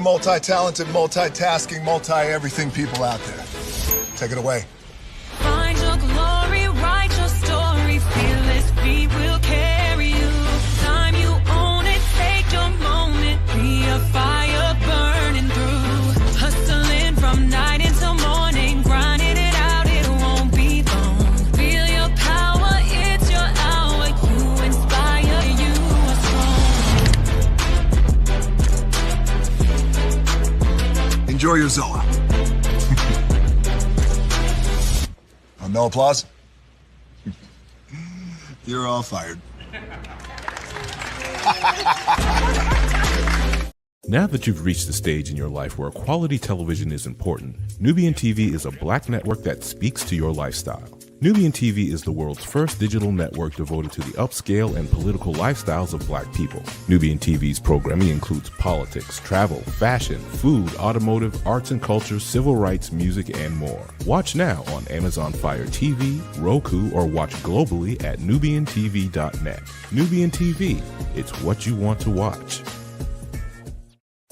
multi-talented, multitasking, multi-everything people out there. Take it away. Find your glory, write your story, fearless feet will carry you. Time you own it, take your moment, be a fire burning through. Hustling from night until morning, grinding it out, it won't be long. Feel your power, it's your hour, you inspire, you are strong. Enjoy your Zoa. Oh, no applause? You're all fired. Now that you've reached the stage in your life where quality television is important, Nubian TV is a black network that speaks to your lifestyle. Nubian TV is the world's first digital network devoted to the upscale and political lifestyles of black people. Nubian TV's programming includes politics, travel, fashion, food, automotive, arts and culture, civil rights, music, and more. Watch now on Amazon Fire TV, Roku, or watch globally at nubiantv.net. Nubian TV, it's what you want to watch.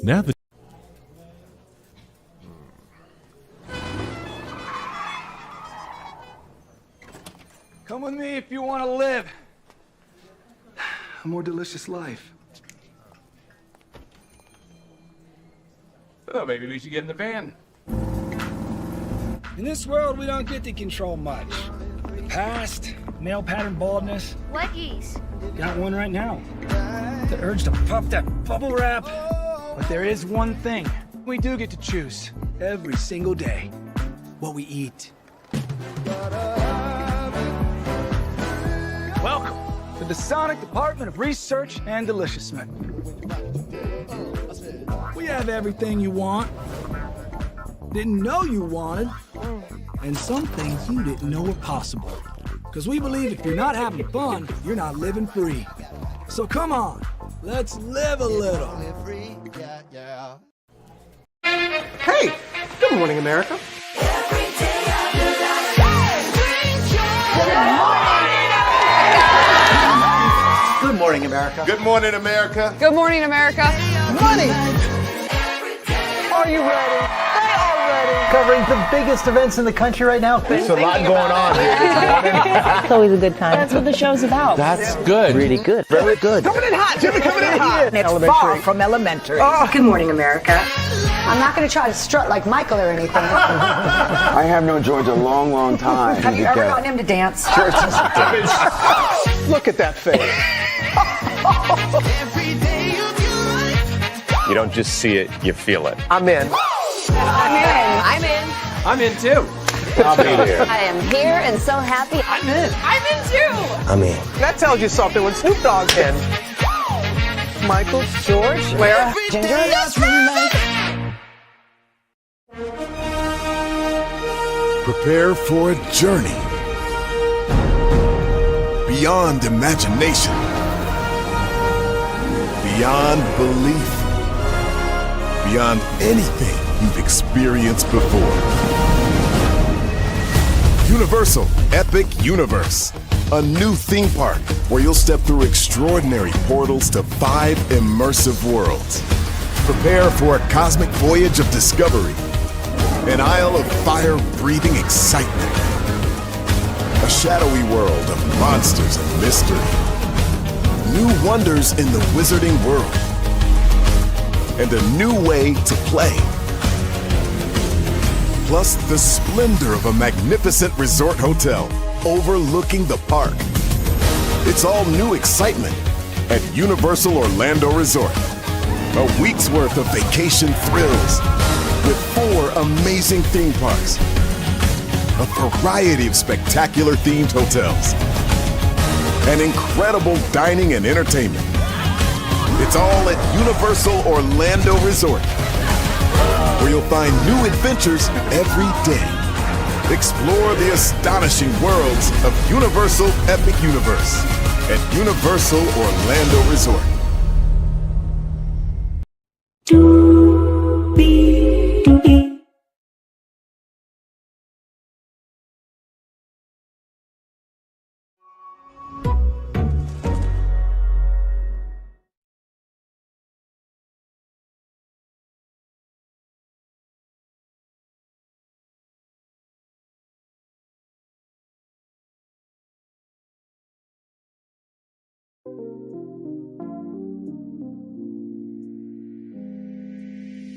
Now that Come with me if you want to live a more delicious life. Oh, maybe we should get in the van. In this world, we don't get to control much. The past, male pattern baldness. Leggies. Got one right now. The urge to puff that bubble wrap. But there is one thing we do get to choose every single day: what we eat. Welcome to the Sonic Department of Research and Deliciousment. We have everything you want, didn't know you wanted, and some things you didn't know were possible. Because we believe if you're not having fun, you're not living free. So come on, let's live a little. Hey, good morning, America. Good morning, America. Good morning, America. Good morning, America. Money! Are you ready? They are ready. Covering the biggest events in the country right now. There's a lot going on here. It's always a good time. That's what the show's about. That's good. Really good. Very good. Coming in hot, Jimmy, coming in hot. It's far from elementary. Good morning, America. I'm not going to try to strut like Michael or anything. I have known George a long, long time. Have you ever gotten him to dance? Look at that face. You don't just see it, you feel it. I'm in. I'm in. I'm in too. I'll be there. I am here and so happy. I'm in. I'm in too. I'm in. That tells you something when Snoop Dogg's in. Michael, George, where? Ginger. Prepare for a journey beyond imagination, beyond belief, beyond anything you've experienced before. Universal Epic Universe, a new theme park where you'll step through extraordinary portals to 5 immersive worlds. Prepare for a cosmic voyage of discovery, an isle of fire-breathing excitement, a shadowy world of monsters and mystery, new wonders in the wizarding world, and a new way to play. Plus the splendor of a magnificent resort hotel overlooking the park. It's all new excitement at Universal Orlando Resort. A week's worth of vacation thrills with 4 amazing theme parks, a variety of spectacular themed hotels, and incredible dining and entertainment. It's all at Universal Orlando Resort, where you'll find new adventures every day. Explore the astonishing worlds of Universal Epic Universe at Universal Orlando Resort.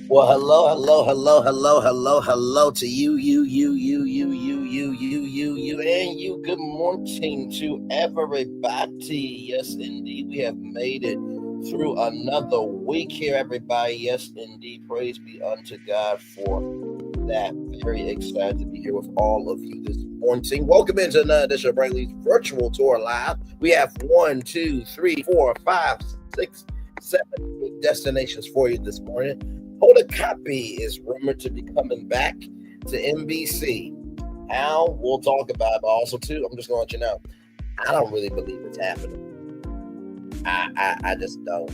Well, hello to you, and you. Good morning to everybody. Yes, indeed, we have made it through another week here, everybody. Yes, indeed, praise be unto God for that. Very excited to be here with all of you this morning. Welcome into another edition of Brainley's Virtual Tour Live. We have 1, 2, 3, 4, 5, 6, 7, 8 destinations for you this morning. Hota Kotb is rumored to be coming back to NBC. How? We'll talk about it, but also, too, I'm just going to let you know, I don't really believe it's happening. I just don't.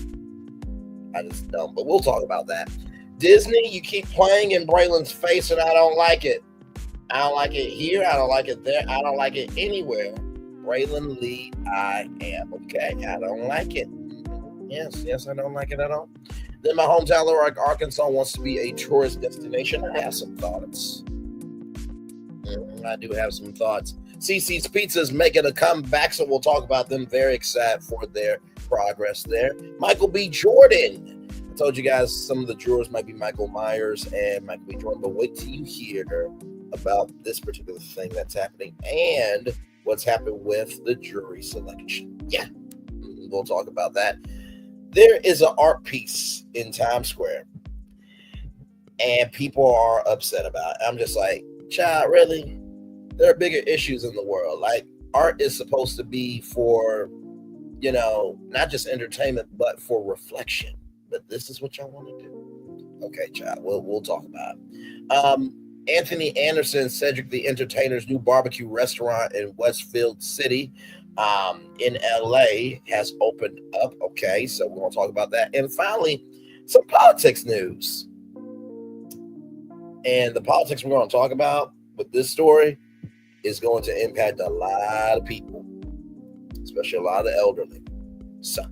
But we'll talk about that. Disney, you keep playing in Braylon's face, and I don't like it. I don't like it here. I don't like it there. I don't like it anywhere. Braylon Lee, I am. Okay? I don't like it. Yes, I don't like it at all. Then my hometown, Little Rock, Arkansas, wants to be a tourist destination. I have some thoughts. I do have some thoughts. Cici's Pizza is making a comeback, so we'll talk about them. Very excited for their progress there. Michael B. Jordan. I told you guys some of the jurors might be Michael Myers and Michael B. Jordan, but wait till you hear about this particular thing that's happening and what's happened with the jury selection. Yeah, we'll talk about that. There is an art piece in Times Square, and people are upset about it. I'm just like, child, really? There are bigger issues in the world. Like, art is supposed to be for, not just entertainment, but for reflection. But this is what y'all want to do. Okay, child, we'll talk about it. Anthony Anderson, Cedric the Entertainer's new barbecue restaurant in Westfield City in LA has opened up. Okay, so we're going to talk about that. And finally, some politics news. And the politics we're going to talk about with this story is going to impact a lot of people, especially a lot of the elderly. So,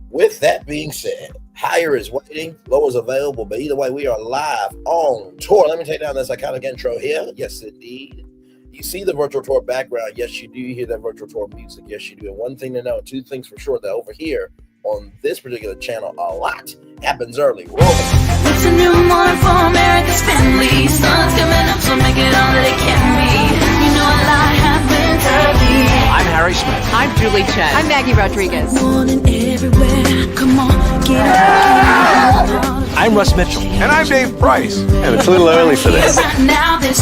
with that being said, higher is waiting, lower is available, but either way, we are live on tour. Let me take down this iconic intro here. Yes, indeed. You see the virtual tour background. Yes, you do. You hear that virtual tour music. Yes, you do. And one thing to know, two things for sure, that over here on this particular channel, a lot happens early. Rolling. It's a new morning for America's family. Sun's coming up, so make it all that it can be. You know a lot happens early. I'm Harry Smith. I'm Julie Chen. I'm Maggie Rodriguez. Morning everywhere. Come on, get up. I'm Russ Mitchell. And I'm Dave Price. And it's a little early for this. Right now, this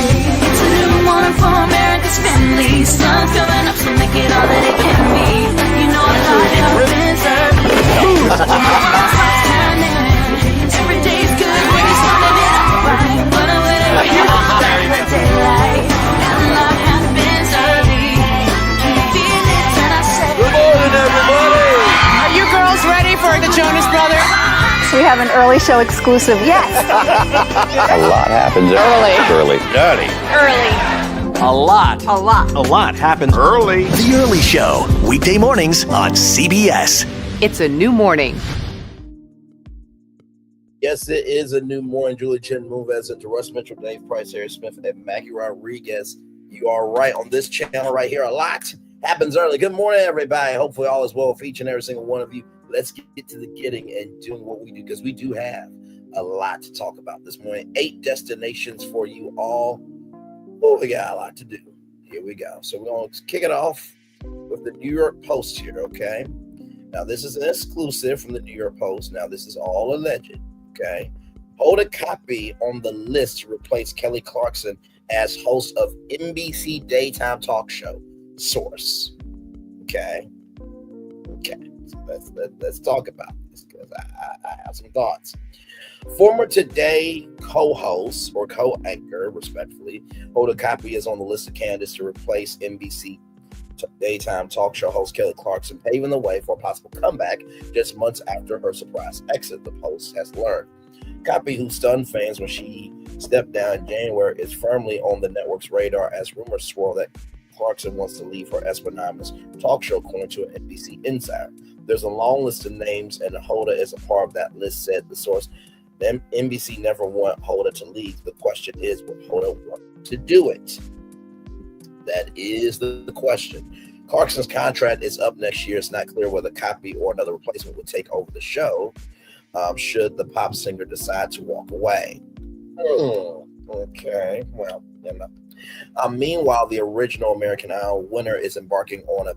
it's a new morning for America's family. Sun's coming up, so make it all that it can be. You know a lot happens early. Every day's good when you started it out right. But I'm whenever you're in the daylight. And a lot happens early. Can you feel it? And I say, Good morning, everybody. Are you girls ready for the Jonas Brothers? We have an early show exclusive. Yes. A lot happens early. A lot. A lot happens early. The Early Show, weekday mornings on CBS. It's a new morning. Yes, it is a new morning. Julie Chen, Moonves, and Russ Mitchell, Dave Price, Harry Smith, and Maggie Rodriguez. You are right on this channel right here. A lot happens early. Good morning, everybody. Hopefully all is well with each and every single one of you. Let's get to the getting and doing what we do, because we do have a lot to talk about this morning. 8 destinations for you all. Oh, we got a lot to do. Here we go. So we're going to kick it off with the New York Post here, okay? Now, this is an exclusive from the New York Post. Now, this is all alleged, okay? Hota Kotb on the list to replace Kelly Clarkson as host of NBC daytime talk show. Source. Okay. So let's talk about this, because I have some thoughts. Former Today co-host or co-anchor, respectfully, Hota Kotb is on the list of candidates to replace NBC daytime talk show host Kelly Clarkson, paving the way for a possible comeback just months after her surprise exit, the Post has learned. Kotb, who stunned fans when she stepped down in January, is firmly on the network's radar as rumors swirl that Clarkson wants to leave her eponymous talk show, according to an NBC insider. There's a long list of names, and Hota is a part of that list, said the source. The NBC never want Hota to leave. The question is, will Hota want to do it? That is the question. Clarkson's contract is up next year. It's not clear whether Cotb or another replacement would take over the show should the pop singer decide to walk away. Okay, well, meanwhile, the original American Idol winner is embarking on a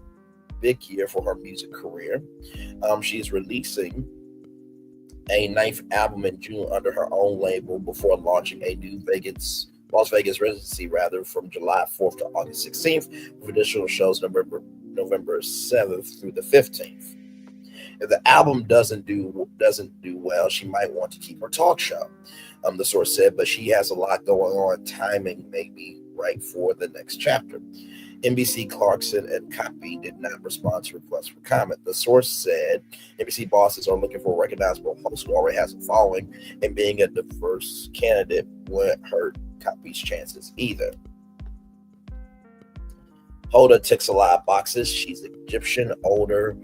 big year for her music career. She's releasing a 9th album in June under her own label before launching a new Las Vegas residency from July 4th to August 16th, with additional shows November 7th through the 15th. If the album doesn't do well, she might want to keep her talk show, the source said, but she has a lot going on. Timing may be right for the next chapter. NBC, Clarkson, and Cotb did not respond to requests for comment. The source said NBC bosses are looking for a recognizable host who already has a following, and being a diverse candidate wouldn't hurt Cotb's chances either. Hoda ticks a lot of boxes. She's Egyptian, older.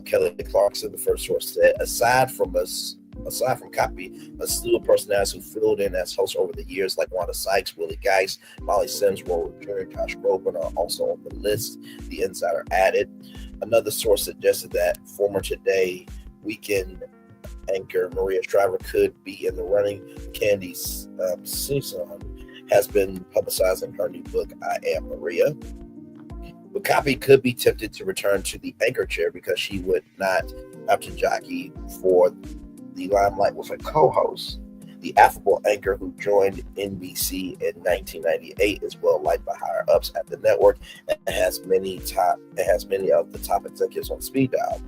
Kelly Clarkson, the first source said, aside from Cotb, a slew of personalities who filled in as hosts over the years, like Wanda Sykes, Willie Geist, Molly Sims, Rory Jr., Josh Groban, are also on the list, the Insider added. Another source suggested that former Today Weekend anchor Maria Shriver could be in the running. Candy Cici has been publicizing her new book, I Am Maria. But Cotb could be tempted to return to the anchor chair because she would not have to jockey for the limelight with a co-host. The affable anchor who joined NBC in 1998 is well liked by higher ups at the network and has many of the top executives on speed dial.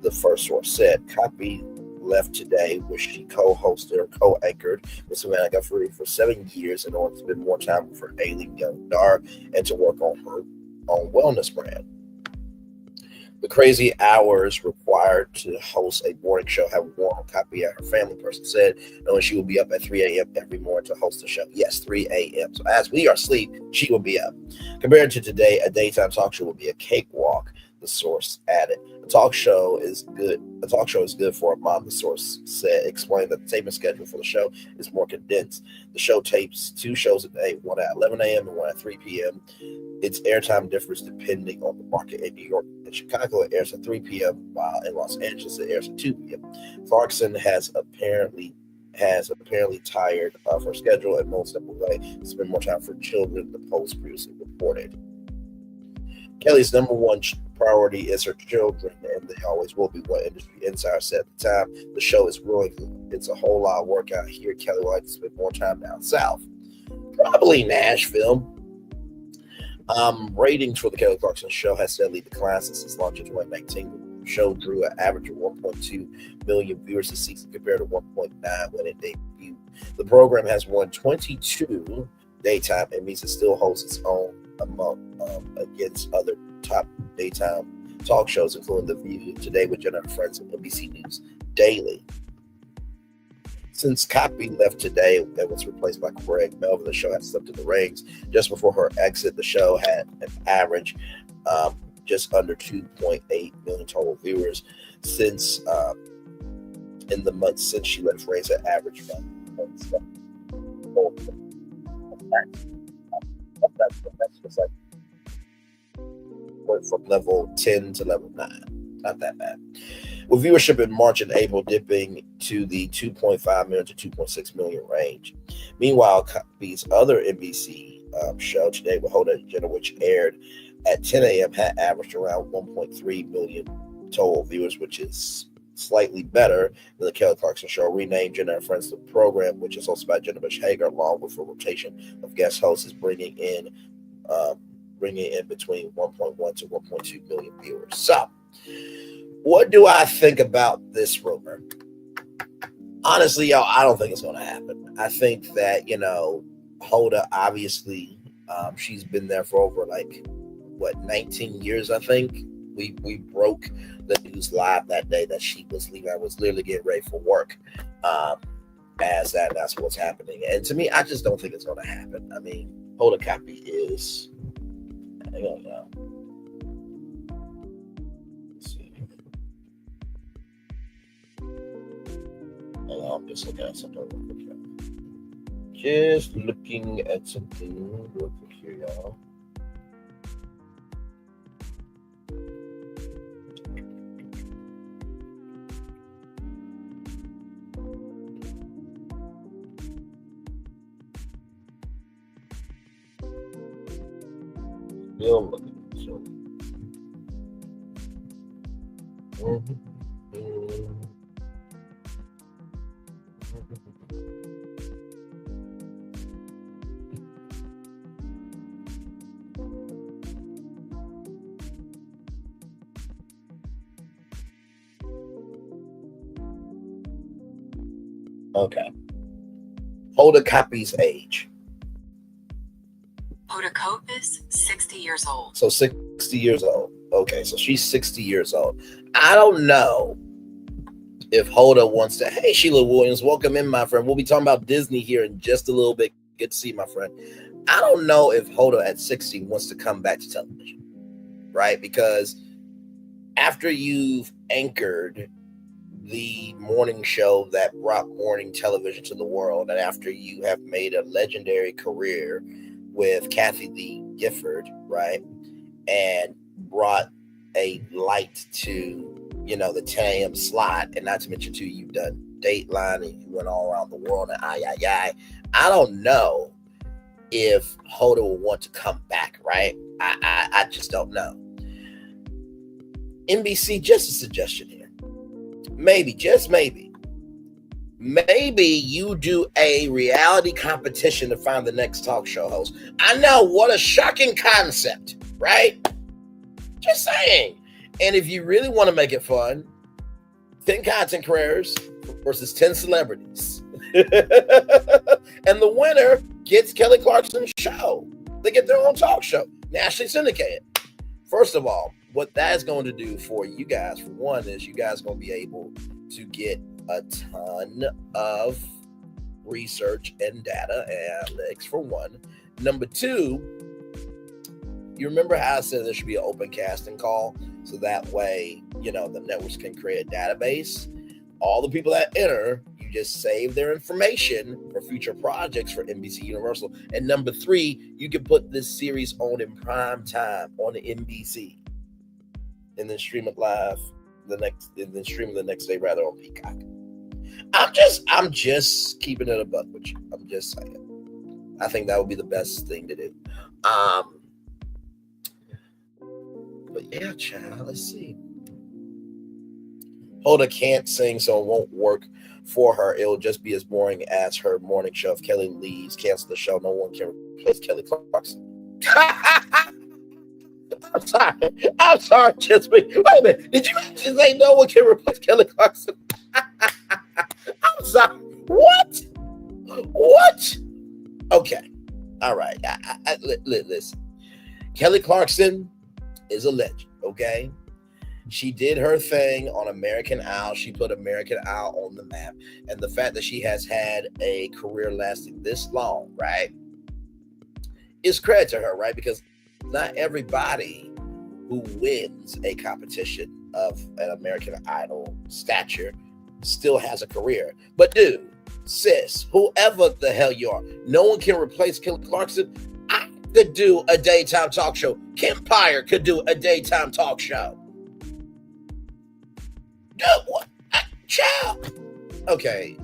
The first source said Cotb left Today, where she co-hosted or co-anchored with Savannah Guthrie for 7 years in order to spend more time with her ailing young daughter and to work on her own wellness brand. The crazy hours required to host a morning show have worn on Cotb, her family person said, knowing she will be up at 3 a.m. every morning to host the show. Yes, 3 a.m. So as we are asleep, she will be up. Compared to Today, a daytime talk show will be a cakewalk, the source added. A talk show is good for a mom, the source said, explaining that the taping schedule for the show is more condensed. The show tapes 2 shows a day, one at 11 a.m. and one at 3 p.m. Its airtime differs depending on the market. In New York and Chicago, it airs at 3 p.m., while in Los Angeles, it airs at 2 p.m. Clarkson has apparently tired of her schedule and won't step away to spend more time for children, the Post previously reported. Kelly's number one priority is her children, and they always will be, what Industry Insider said at the time. The show is growing. It's a whole lot of work out here. Kelly would like to spend more time down south. Probably Nashville. Ratings for the Kelly Clarkson show has steadily declined since its launch in 2019. The show drew an average of 1.2 million viewers this season compared to 1.9 when it debuted. The program has won 22 daytime and means it still holds its own against other top daytime talk shows, including The View, Today with Jennifer Friends, and NBC News Daily. Since Cotb left Today and was replaced by Craig Melvin, the show has slipped in the ratings. Just before her exit, the show had an average just under 2.8 million total viewers. Since in the months since she left, ratings at average 1.7. That's just like went from level 10 to level 9. Not that bad. With viewership in March and April dipping to the 2.5 million to 2.6 million range. Meanwhile, Cotb's other NBC show, Today with Hoda and Jenna, which aired at 10 a.m., had averaged around 1.3 million total viewers, which is slightly better than the Kelly Clarkson show. Renamed Jenna and Friends, the program, which is hosted by Jenna Bush Hager, along with a rotation of guest hosts, is bringing in between 1.1 to 1.2 million viewers. So, what do I think about this rumor? Honestly, y'all, I don't think it's going to happen. I think that, Hoda, obviously, she's been there for over 19 years, I think. We broke the news live that day that she was leaving. I was literally getting ready for work as that's what's happening. And to me, I just don't think it's going to happen. I mean, Hota Kotb is, I don't know. Let's see. I'm just looking at something real quick, y'all. Just looking at something real quick here, y'all. Still looking. Okay. Hota Kotb's age. Hota Kotb is 60 years old. So 60 years old. Okay, so she's 60 years old. I don't know if Hota wants to. Hey, Sheila Williams, welcome in, my friend. We'll be talking about Disney here in just a little bit. Good to see you, my friend. I don't know if Hota at 60 wants to come back to television, right? Because after you've anchored the morning show that brought morning television to the world, and after you have made a legendary career with Kathy Lee Gifford, right, and brought a light to, the 10 a.m. slot, and not to mention too, you've done Dateline and you went all around the world and I don't know if Hota will want to come back, right? I just don't know. NBC, just a suggestion here. Maybe, just maybe you do a reality competition to find the next talk show host. I know, what a shocking concept, right? Just saying. And if you really want to make it fun, 10 content creators versus 10 celebrities. And the winner gets Kelly Clarkson's show. They get their own talk show, nationally syndicated. First of all, what that is going to do for you guys, for one, is you guys are going to be able to get a ton of research and data and analytics, for one. Number two, you remember how I said there should be an open casting call? So that way, the networks can create a database. All the people that enter, you just save their information for future projects for NBC Universal. And number three, you can put this series on in prime time on the NBC. And then stream it live the next day rather on Peacock. I'm just keeping it a buck with you. I'm just saying. I think that would be the best thing to do. But yeah, child, let's see. Hota can't sing, so it won't work for her. It'll just be as boring as her morning show. If Kelly leaves, cancel the show. No one can replace Kelly Clarkson. I'm sorry, just me. Wait a minute. Did you actually say no one can replace Kelly Clarkson? I'm sorry. What? Okay. All right. Listen. Kelly Clarkson is a legend, okay? She did her thing on American Idol. She put American Idol on the map. And the fact that she has had a career lasting this long, right, is credit to her, right? Because not everybody who wins a competition of an American Idol stature still has a career. But dude, sis, whoever the hell you are, no one can replace Kelly Clarkson. I could do a daytime talk show. Kim Pyre could do a daytime talk show. Dude, what? Child. Okay,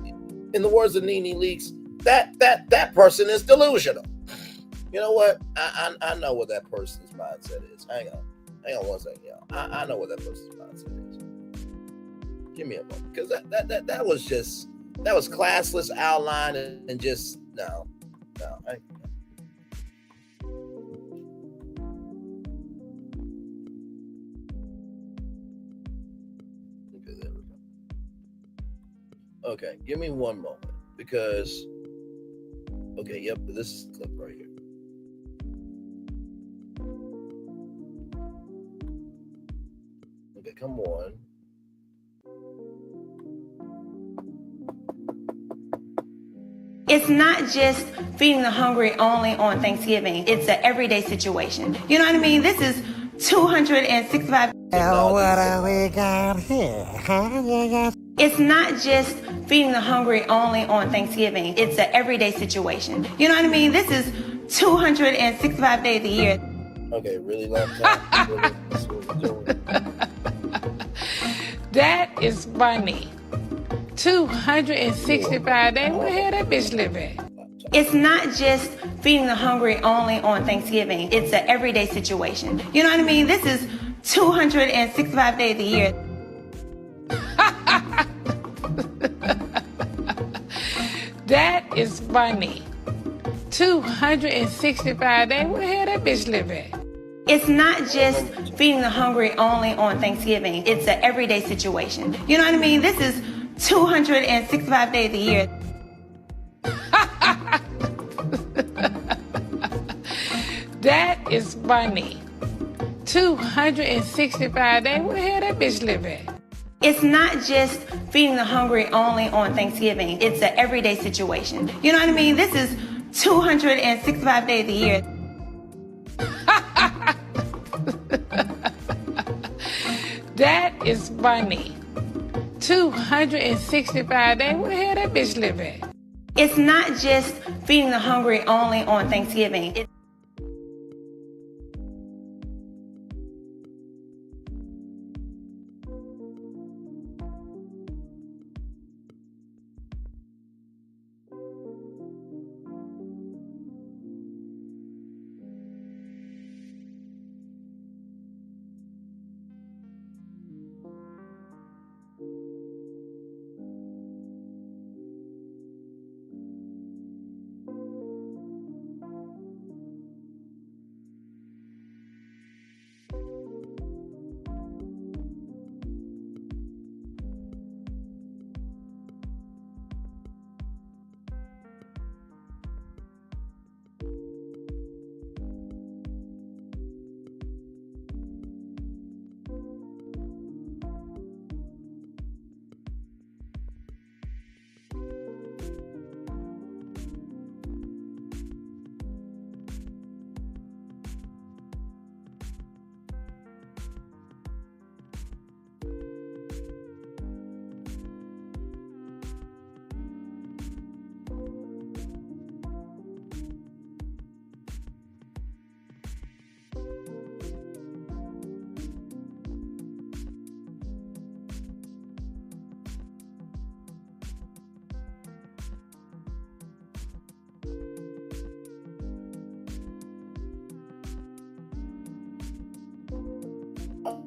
in the words of Nene Leakes, that person is delusional. You know what? I know what that person's mindset is. Hang on one second, y'all. I know what that person's mindset is. Give me a moment, because that was classless outline and just no. Okay, there we go. Okay, give me one moment, because yep, this is the clip right here. Okay, come on. It's not just feeding the hungry only on Thanksgiving. It's an everyday situation. You know what I mean? This is 265. What do we got here? It's not just feeding the hungry only on Thanksgiving. It's an everyday situation. You know what I mean? This is 265 days a year. Okay, really long time. That is funny. 265 days. Where the hell that bitch live at? It's not just feeding the hungry only on Thanksgiving. It's an everyday situation. You know what I mean? This is 265 days a year. That is funny. 265 days. Where the hell that bitch live at? It's not just feeding the hungry only on Thanksgiving. It's an everyday situation. You know what I mean? This is 265 days a year. That is funny. 265 days. Where the hell that bitch live at? It's not just feeding the hungry only on Thanksgiving. It's an everyday situation. You know what I mean? This is 265 days a year. That is funny. 265 days. Where the hell that bitch live at? It's not just feeding the hungry only on Thanksgiving.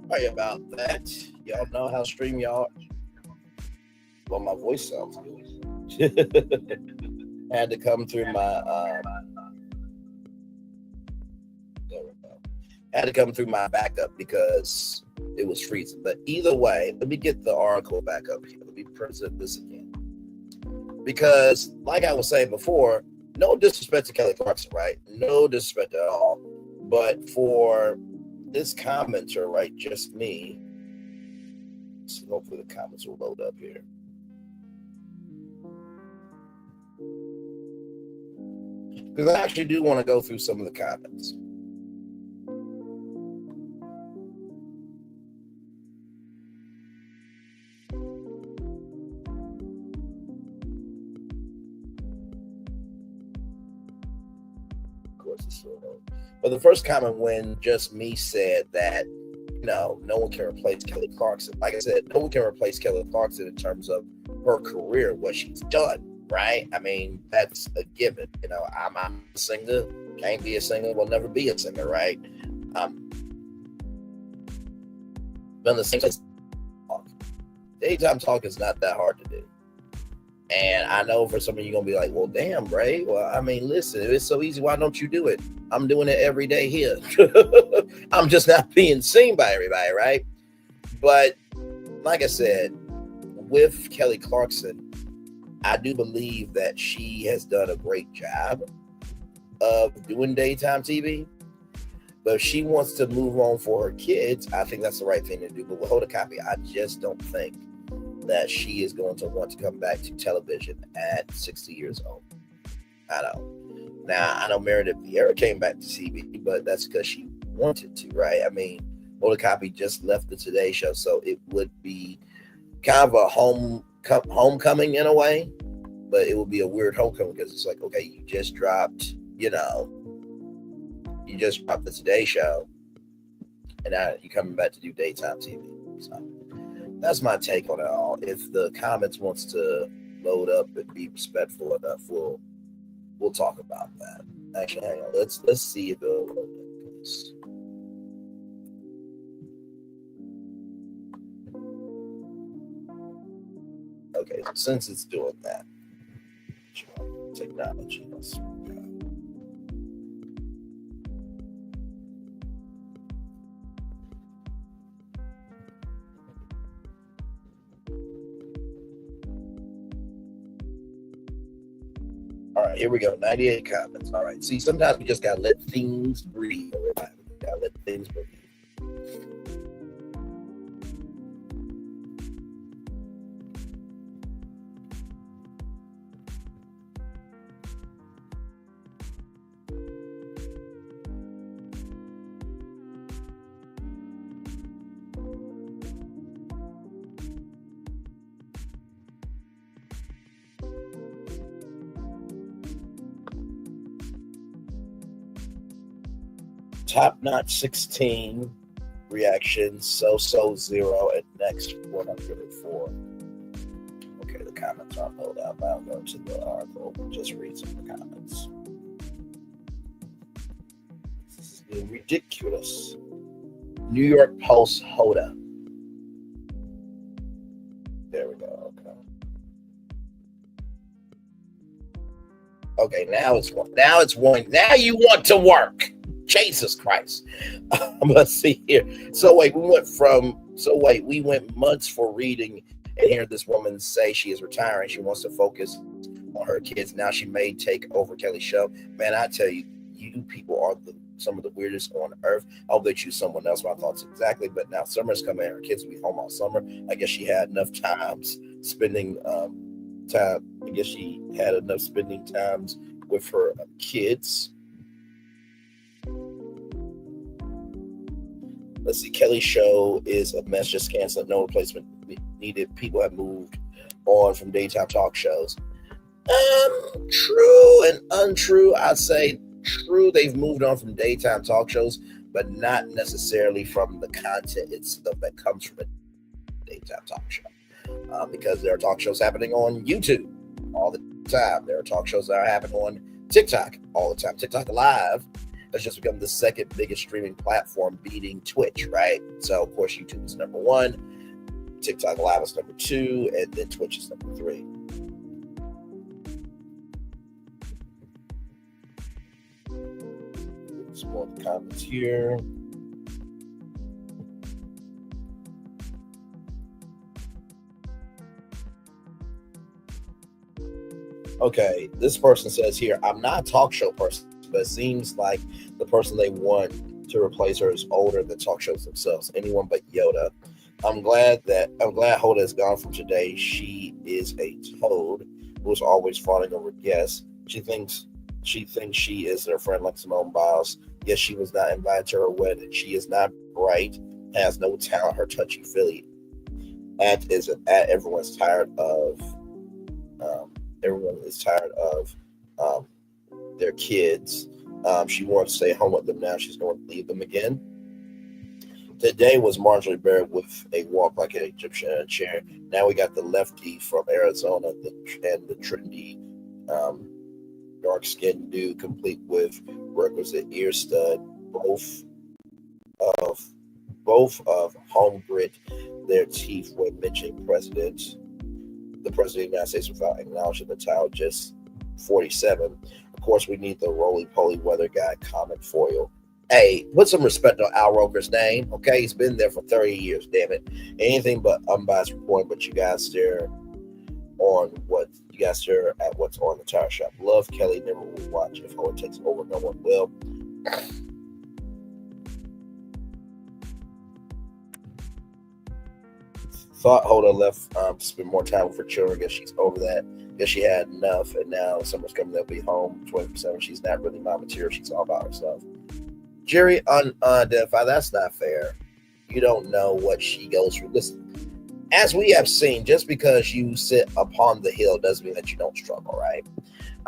Sorry about that. Y'all know how StreamYard. Well, my voice sounds good. Had to come through my there we go. Had to come through my backup because it was freezing. But either way, let me get the article back up here. Let me present this again. Because, like I was saying before, no disrespect to Kelly Clarkson, right? No disrespect at all. But for this commenter, right, just me. So hopefully the comments will load up here. Because I actually do want to go through some of the comments. Of course, it's so low. But the first comment when just me said that, you know, no one can replace Kelly Clarkson. Like I said, no one can replace Kelly Clarkson in terms of her career, what she's done, right? I mean, that's a given. You know, I'm a singer, can't be a singer, will never be a singer, right? Done the same talk. Daytime talk is not that hard to do. And I know for some of you going to be like, well, damn, Ray. Well, I mean, listen, if it's so easy, why don't you do it? I'm doing it every day here. I'm just not being seen by everybody, right? But like I said, with Kelly Clarkson, I do believe that she has done a great job of doing daytime TV. But if she wants to move on for her kids, I think that's the right thing to do. But with Hota Kotb, I just don't think that she is going to want to come back to television at 60 years old. I don't. Now, I know Meredith Vieira came back to CB, but that's because she wanted to, right? I mean, Hota Kotb just left the Today Show, so it would be kind of a homecoming in a way, but it would be a weird homecoming because it's like, okay, you just dropped, you just dropped the Today Show, and now you're coming back to do daytime TV. So that's my take on it all. If the comments wants to load up and be respectful enough, we'll we'll talk about that. Actually, hang on. Let's see if it'll load this. Okay, so since it's doing that, technology. All right, here we go. 98 comments. All right. See, sometimes we just gotta let things breathe. Everybody, we gotta let things breathe. Top notch 16 reactions, so 0 at next 104. Okay, the comments aren't loaded up. I'll go to the article and just read some of the comments. This is being ridiculous. New York Post Hoda. There we go. Okay, now it's one. Now you want to work. Jesus Christ. Let's see here. We went months for reading and hearing this woman say she is retiring. She wants to focus on her kids. Now she may take over Kelly's show. Man, I tell you, you people are some of the weirdest on earth. I hope they choose someone else. My thoughts exactly. But now summer's coming and her kids will be home all summer. I guess she had enough times spending time. I guess she had enough spending times with her kids. Let's see. Kelly's show is a mess. Just canceled. No replacement needed. People have moved on from daytime talk shows. True and untrue. I'd say true. They've moved on from daytime talk shows, but not necessarily from the content itself that comes from a daytime talk show. Because there are talk shows happening on YouTube all the time. There are talk shows that are happening on TikTok all the time. TikTok Live has just become the second biggest streaming platform, beating Twitch, right? So, of course, YouTube is number 1, TikTok Live is number 2, and then Twitch is number 3. Some more comments here. Okay, this person says here, I'm not a talk show person, but it seems like the person they want to replace her is older than talk shows themselves. Anyone but Yoda. I'm glad Hoda is gone from today. She is a toad who's always fawning over guests. She thinks she is their friend like Simone Biles. Yes, she was not invited to her wedding. She is not bright, has no talent. Her touchy-feely act is an act everyone's tired of. Everyone is tired of their kids. She wants to stay home with them now. She's going to leave them again. Today was Marjorie Barrett with a walk like an Egyptian in a chair. Now we got the lefty from Arizona and the trendy dark-skinned dude, complete with requisite ear stud. Both of home grit their teeth when mentioning the President of the United States without acknowledging the title. Just 47. Of course, we need the roly-poly weather guy, Common Foil. Hey, put some respect on Al Roker's name, okay? He's been there for 30 years, damn it. Anything but unbiased reporting, but you guys stare at what's on the tire shop. Love Kelly, never will watch. If Hoda takes over, no one will. Thought Hoda left to spend more time with her children. Guess she's over that. Guess she had enough, and now summer's coming. They'll be home 24/7. She's not really my material. She's all about herself. Jerry unidentified. That's not fair. You don't know what she goes through. Listen, as we have seen, just because you sit upon the hill doesn't mean that you don't struggle, right?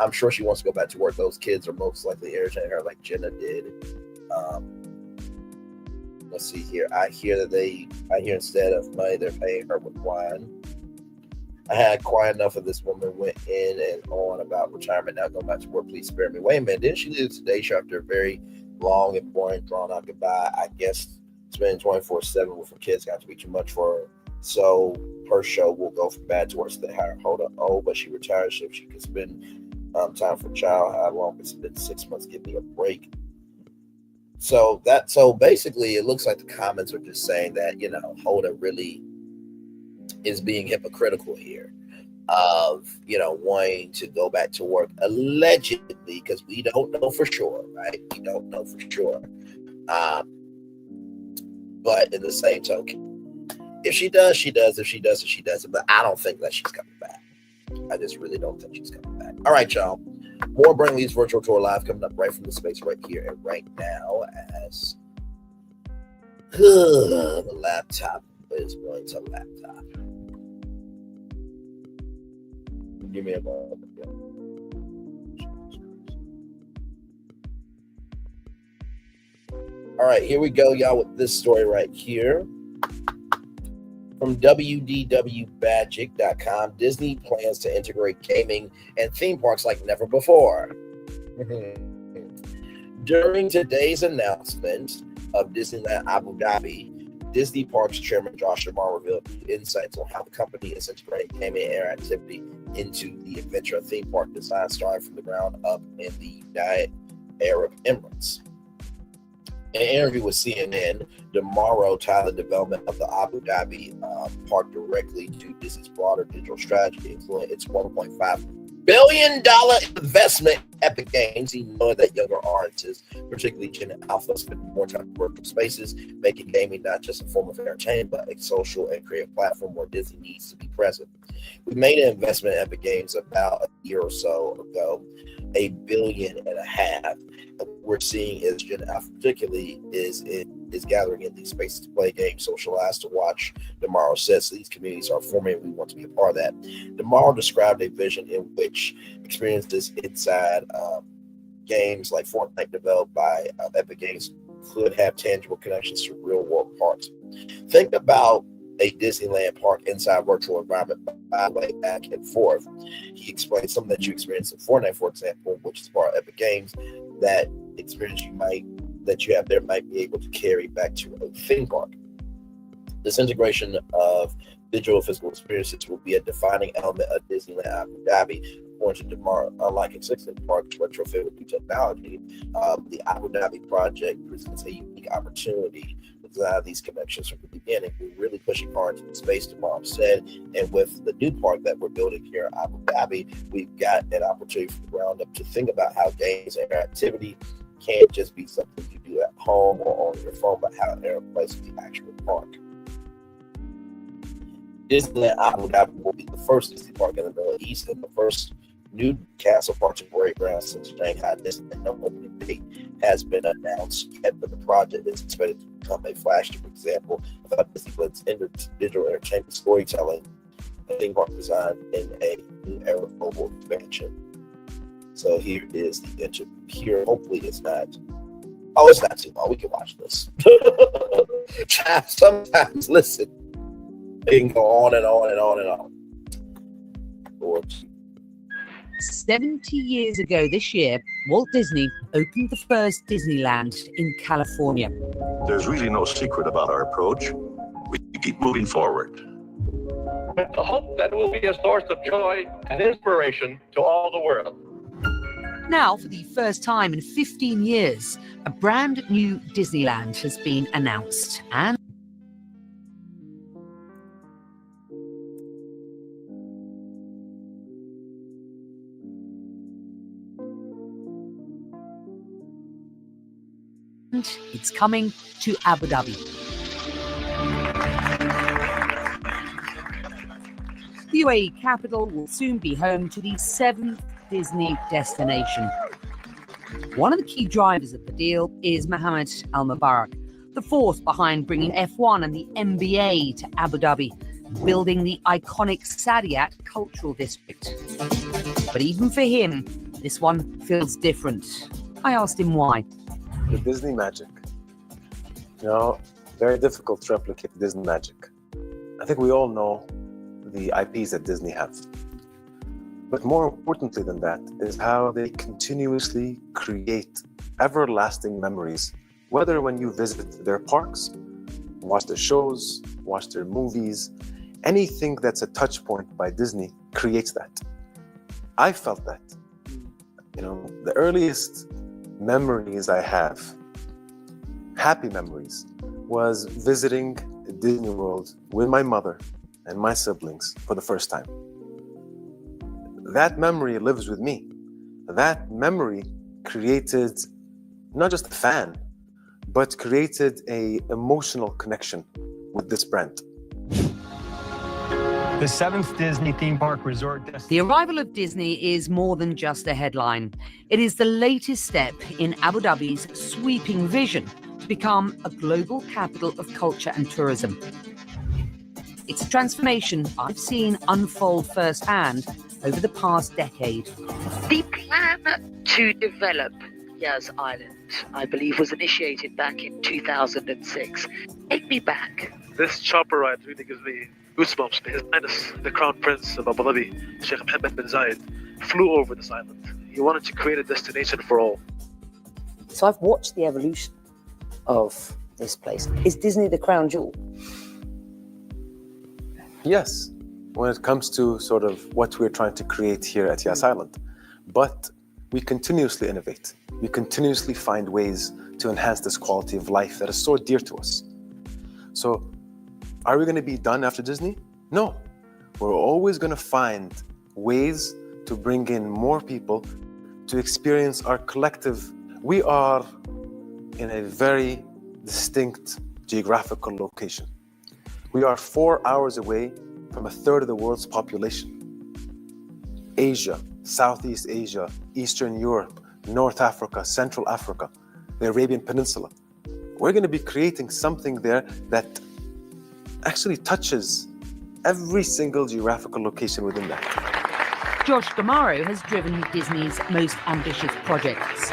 I'm sure she wants to go back to work. Those kids are most likely irritating her like Jenna did. Let's see here. I hear instead of money, they're paying her with wine. I had quite enough of this woman went in and on about retirement. Now going back to work, please spare me. Wait a minute, didn't she leave today show after a very long and boring, drawn out goodbye? I guess spending 24/7 with her kids got to be too much for her. So her show will go from bad to worse. They hire Hota. Oh, but she retired so she could spend time for child. How long? It's been 6 months. Give me a break. So basically, it looks like the comments are just saying that Hota really is being hypocritical here of wanting to go back to work allegedly, because we don't know for sure, right? We don't know for sure. But in the same token, if she does, she does. If she doesn't, she doesn't. But I don't think that she's coming back. I just really don't think she's coming back. All right, y'all. More Bring Lee's Virtual Tour Live coming up right from the space right here and right now as the laptop is going to laptop. Give me a moment. All right, here we go, y'all, with this story right here. From WDWBagic.com, Disney plans to integrate gaming and theme parks like never before. During today's announcement of Disneyland Abu Dhabi, Disney Parks Chairman Josh Lamar revealed insights on how the company is integrating gaming and interactivity into the adventure theme park design starting from the ground up in the United Arab Emirates. In an interview with CNN, Demaro tied the development of the Abu Dhabi park directly to Disney's broader digital strategy, including its $1.5 billion investment in Epic Games. He noted that younger artists, particularly Gen Alpha, spend more time in virtual spaces, making gaming not just a form of entertainment, but a social and creative platform where Disney needs to be present. We made an investment in Epic Games about a year or so ago, $1.5 billion. What we're seeing is Gen Alpha particularly is gathering in these spaces to play games, socialize, to watch. Demaro says these communities are forming and we want to be a part of that. Demaro described a vision in which experiences inside games like Fortnite developed by Epic Games could have tangible connections to real world parks. Think about a Disneyland park inside a virtual environment by the way back and forth. He explained something that you experience in Fortnite, for example, which is part of Epic Games. That experience that you have there might be able to carry back to a theme park. This integration of digital physical experiences will be a defining element of Disneyland Abu Dhabi, according to DeMar. Unlike existing parks retrofit with new technology, the Abu Dhabi project presents a unique opportunity to design these connections from the beginning. We're really pushing hard into the space, DeMar said, and with the new park that we're building here in Abu Dhabi, we've got an opportunity from the ground up to think about how games and interactivity can't just be something you do at home or on your phone, but how it interplays with the actual park. Disneyland Abu Dhabi will be the first Disney park in the Middle East and the first new castle park to break ground since Shanghai Disneyland. No opening date has been announced yet, but the project is expected to become a flagship example of how Disney blends digital entertainment storytelling and theme park design in a new era of global expansion. So here is the interview. Here, hopefully it's not. Oh, it's not too long. We can watch this. Sometimes, listen, it can go on and on and on and on. Lord. 70 years ago this year, Walt Disney opened the first Disneyland in California. There's really no secret about our approach. We keep moving forward. With the hope that it will be a source of joy and inspiration to all the world. Now, for the first time in 15 years, a brand new Disneyland has been announced. And it's coming to Abu Dhabi. The UAE capital will soon be home to the 7th Disney destination. One of the key drivers of the deal is Mohammed Al Mubarak, the force behind bringing F1 and the NBA to Abu Dhabi, building the iconic Saadiyat cultural district. But even for him, this one feels different. I asked him why. The Disney magic. Very difficult to replicate Disney magic. I think we all know the IPs that Disney has. But more importantly than that is how they continuously create everlasting memories, whether when you visit their parks, watch their shows, watch their movies, anything that's a touch point by Disney creates that. I felt that. The earliest memories I have, happy memories, was visiting Disney World with my mother and my siblings for the first time. That memory lives with me. That memory created not just a fan, but created an emotional connection with this brand. The 7th Disney theme park resort The arrival of Disney is more than just a headline. It is the latest step in Abu Dhabi's sweeping vision to become a global capital of culture and tourism. It's a transformation I've seen unfold firsthand over the past decade. The plan to develop Yas Island, I believe, was initiated back in 2006. Take me back. This chopper ride really gives me goosebumps. His Highness, the Crown Prince of Abu Dhabi, Sheikh Mohammed bin Zayed, flew over this island. He wanted to create a destination for all. So I've watched the evolution of this place. Is Disney the crown jewel? Yes, when it comes to sort of what we're trying to create here at Yas Island. But we continuously innovate. We continuously find ways to enhance this quality of life that is so dear to us. So, are we going to be done after Disney? No. We're always going to find ways to bring in more people to experience our collective. We are in a very distinct geographical location. We are 4 hours away from a third of the world's population. Asia, Southeast Asia, Eastern Europe, North Africa, Central Africa, the Arabian Peninsula. We're going to be creating something there that actually touches every single geographical location within that. Josh Damaro has driven Disney's most ambitious projects,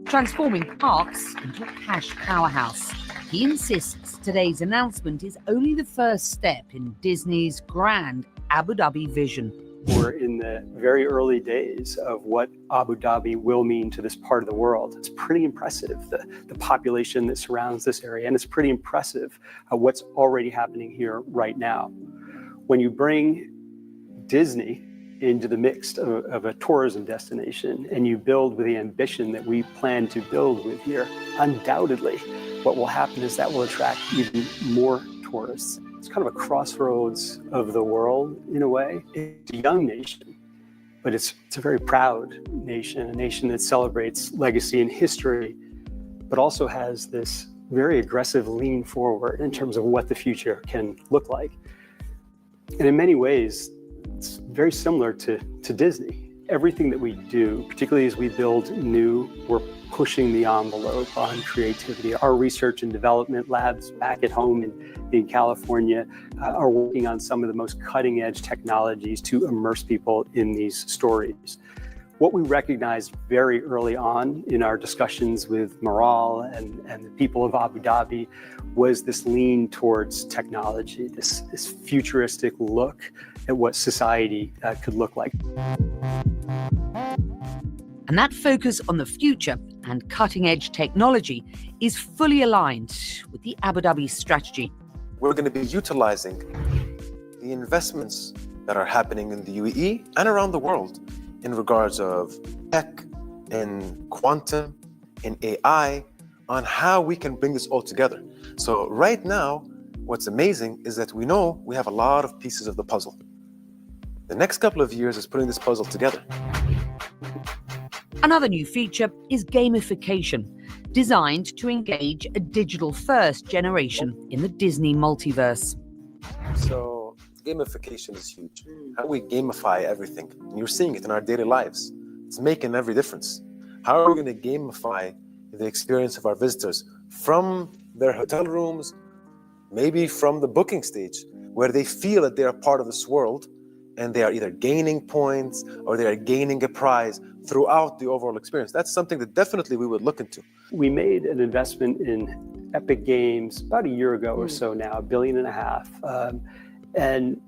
transforming parks into a cash powerhouse. He insists today's announcement is only the first step in Disney's grand Abu Dhabi vision. We're in the very early days of what Abu Dhabi will mean to this part of the world. It's pretty impressive, the population that surrounds this area, and it's pretty impressive what's already happening here right now. When you bring Disney into the mix of a tourism destination and you build with the ambition that we plan to build with here, undoubtedly what will happen is that will attract even more tourists. It's kind of a crossroads of the world in a way. It's a young nation, but it's a very proud nation, a nation that celebrates legacy and history, but also has this very aggressive lean forward in terms of what the future can look like. And in many ways, it's very similar to Disney. Everything that we do, particularly as we build new, we're pushing the envelope on creativity. Our research and development labs back at home in California are working on some of the most cutting edge technologies to immerse people in these stories. What we recognized very early on in our discussions with Maral and the people of Abu Dhabi was this lean towards technology, this futuristic look at what society could look like. And that focus on the future and cutting-edge technology is fully aligned with the Abu Dhabi strategy. We're going to be utilizing the investments that are happening in the UAE and around the world in regards of tech, in quantum, in AI, on how we can bring this all together. So right now, what's amazing is that we know we have a lot of pieces of the puzzle. The next couple of years is putting this puzzle together. Another new feature is gamification, designed to engage a digital-first generation in the Disney multiverse. So gamification is huge. How we gamify everything. You're seeing it in our daily lives. It's making every difference. How are we going to gamify the experience of our visitors from their hotel rooms, maybe from the booking stage, where they feel that they are part of this world and they are either gaining points or they are gaining a prize throughout the overall experience? That's something that definitely we would look into. We made an investment in Epic Games about a year ago or so now, $1.5 billion. And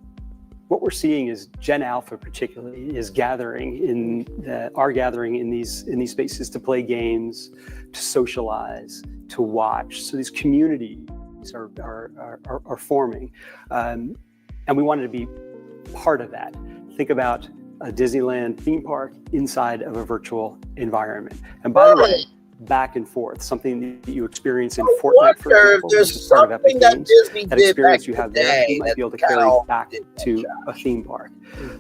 what we're seeing is Gen Alpha particularly is gathering in these spaces to play games, to socialize, to watch. So these communities are forming, and we wanted to be part of that. Think about a Disneyland theme park inside of a virtual environment. And by the way, back and forth, something that you experience in Fortnite, for example, which is part of Epic Games, that experience you have there, you might be able to carry back to a theme park.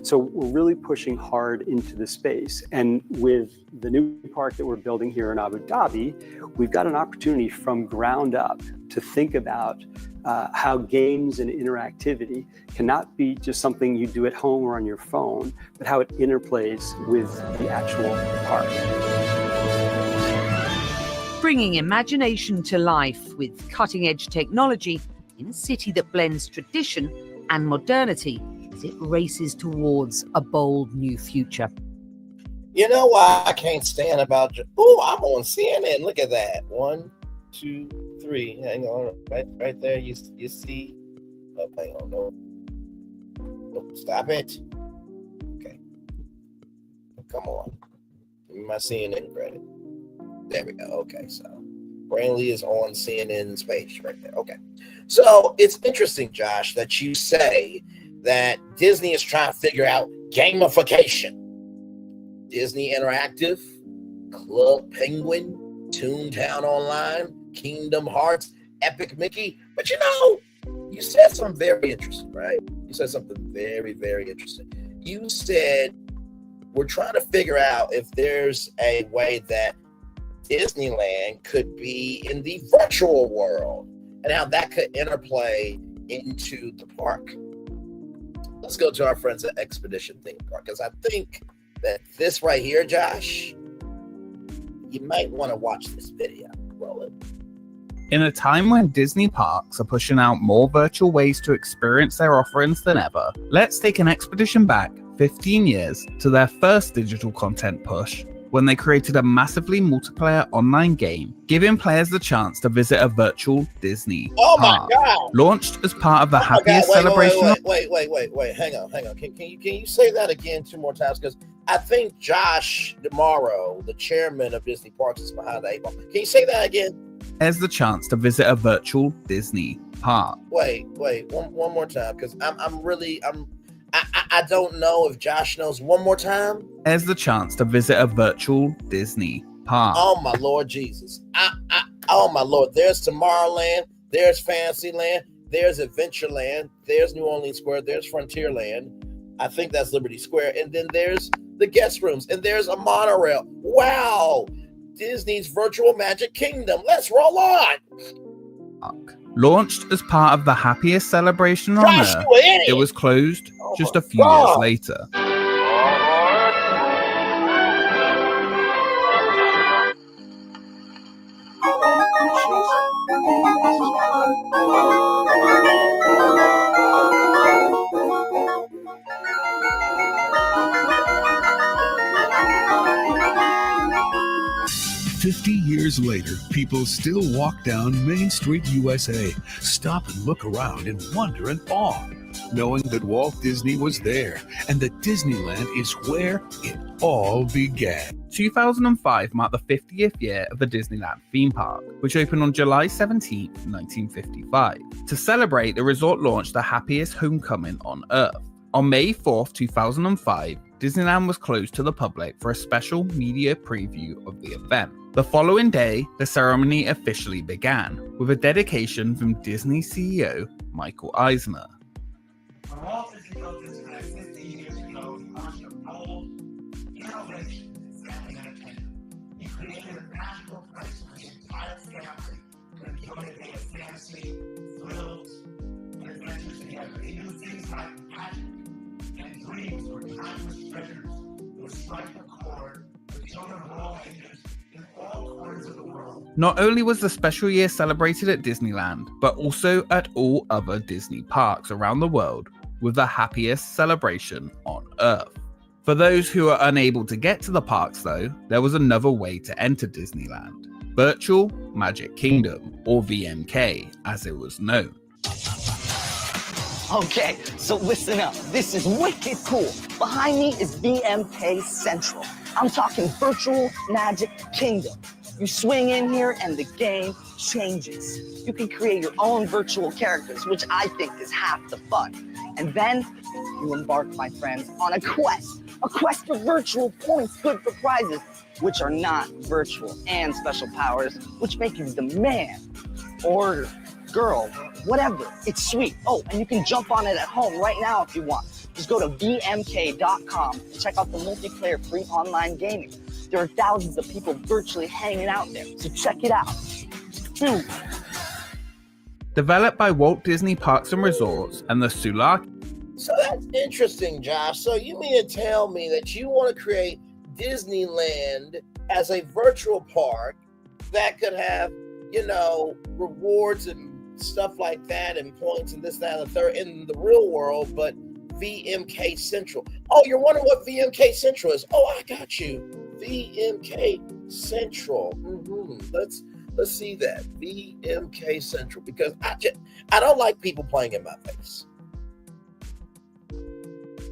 So we're really pushing hard into the space. And with the new park that we're building here in Abu Dhabi, we've got an opportunity from ground up to think about how games and interactivity cannot be just something you do at home or on your phone, but how it interplays with the actual park. Bringing imagination to life with cutting-edge technology in a city that blends tradition and modernity as it races towards a bold new future. You know why I can't stand about... Oh, I'm on CNN. Look at that. 1, 2, 3. Hang on. Right there. You see... Oh, hang on. No. Stop it. Okay. Come on. Give me my CNN credit. There we go. Okay, so Brainley is on CNN's page right there. Okay. So it's interesting, Josh, that you say that Disney is trying to figure out gamification. Disney Interactive, Club Penguin, Toontown Online, Kingdom Hearts, Epic Mickey. But you said something very interesting, right? You said something very, very interesting. You said we're trying to figure out if there's a way that Disneyland could be in the virtual world and how that could interplay into the park. Let's go to our friends at Expedition Theme Park, because I think that this right here, Josh, you might want to watch this video. Roll it. In a time when Disney parks are pushing out more virtual ways to experience their offerings than ever, let's take an expedition back 15 years to their first digital content push, when they created a massively multiplayer online game, giving players the chance to visit a virtual Disney park. My God! Launched as part of the happiest celebration. Wait. Hang on. Can you say that again 2 more times? Because I think Josh Demaro, the chairman of Disney Parks, is behind the 8 ball. Can you say that again? There's the chance to visit a virtual Disney park. Wait, one more time, because I don't know if Josh knows. One more time. There's the chance to visit a virtual Disney park. Oh my Lord Jesus! Oh my Lord! There's Tomorrowland. There's Fantasyland. There's Adventureland. There's New Orleans Square. There's Frontierland. I think that's Liberty Square. And then there's the guest rooms. And there's a monorail. Wow! Disney's Virtual Magic Kingdom. Let's roll on. Launched as part of the happiest celebration on Earth, it was closed just a few years later. 50 years later, people still walk down Main Street, USA, stop and look around in wonder and awe, knowing that Walt Disney was there and that Disneyland is where it all began. 2005 marked the 50th year of the Disneyland theme park, which opened on July 17, 1955. To celebrate, the resort launched the happiest homecoming on Earth. On May 4, 2005, Disneyland was closed to the public for a special media preview of the event. The following day, the ceremony officially began, with a dedication from Disney CEO Michael Eisner. Walt Disney built Disneyland 50 years ago. He launched a bold innovation in family entertainment. He created a magical place for the entire family to enjoy a day of fantasy, thrills, and adventures together. He knew things like magic and dreams were timeless treasures that would strike a chord with children of all ages in all corners of the world. Not only was the special year celebrated at Disneyland, but also at all other Disney parks around the world, with the happiest celebration on Earth. For those who are unable to get to the parks though, there was another way to enter Disneyland: Virtual Magic Kingdom, or VMK as it was known. Okay, so listen up. This is wicked cool. Behind me is VMK Central. I'm talking virtual Magic Kingdom. You swing in here and the game changes. You can create your own virtual characters, which I think is half the fun. And then you embark, my friends, on a quest for virtual points, good for prizes, which are not virtual, and special powers, which make you the man or girl, whatever. It's sweet. Oh, and you can jump on it at home right now if you want. Just go to vmk.com and check out the multiplayer free online gaming. There are thousands of people virtually hanging out there, so check it out. Dude. Developed by Walt Disney Parks and Resorts and the Sulak. So that's interesting, Josh. So you mean to tell me that you want to create Disneyland as a virtual park that could have, rewards and stuff like that and points and this, that, and the third in the real world, but VMK Central. Oh, you're wondering what VMK Central is. Oh, I got you. VMK Central. Let's see that. VMK Central, because I don't like people playing in my face.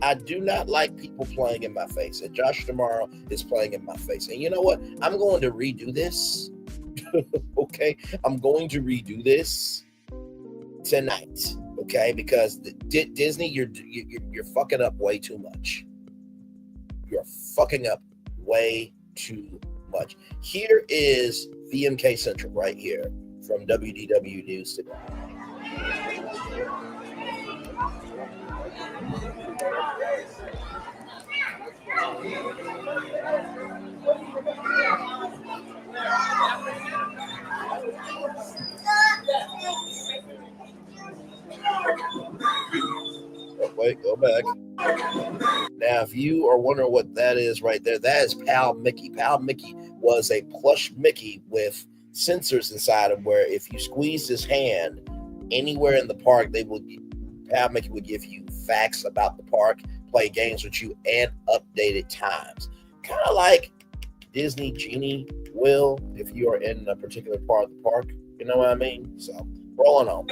I do not like people playing in my face. And Josh tomorrow is playing in my face. And you know what? I'm going to redo this. Okay? I'm going to redo this tonight. Okay? Because Disney, you're fucking up way too much. You're fucking up way too much. Here is VMK Central right here from WDW News today. Oh, wait, go back. Now, if you are wondering what that is right there, that is Pal Mickey. Pal Mickey was a plush Mickey with sensors inside him where if you squeeze his hand anywhere in the park, Pal Mickey would give you facts about the park, play games with you, and updated times. Kind of like Disney Genie will if you are in a particular part of the park. You know what I mean? So, rolling on.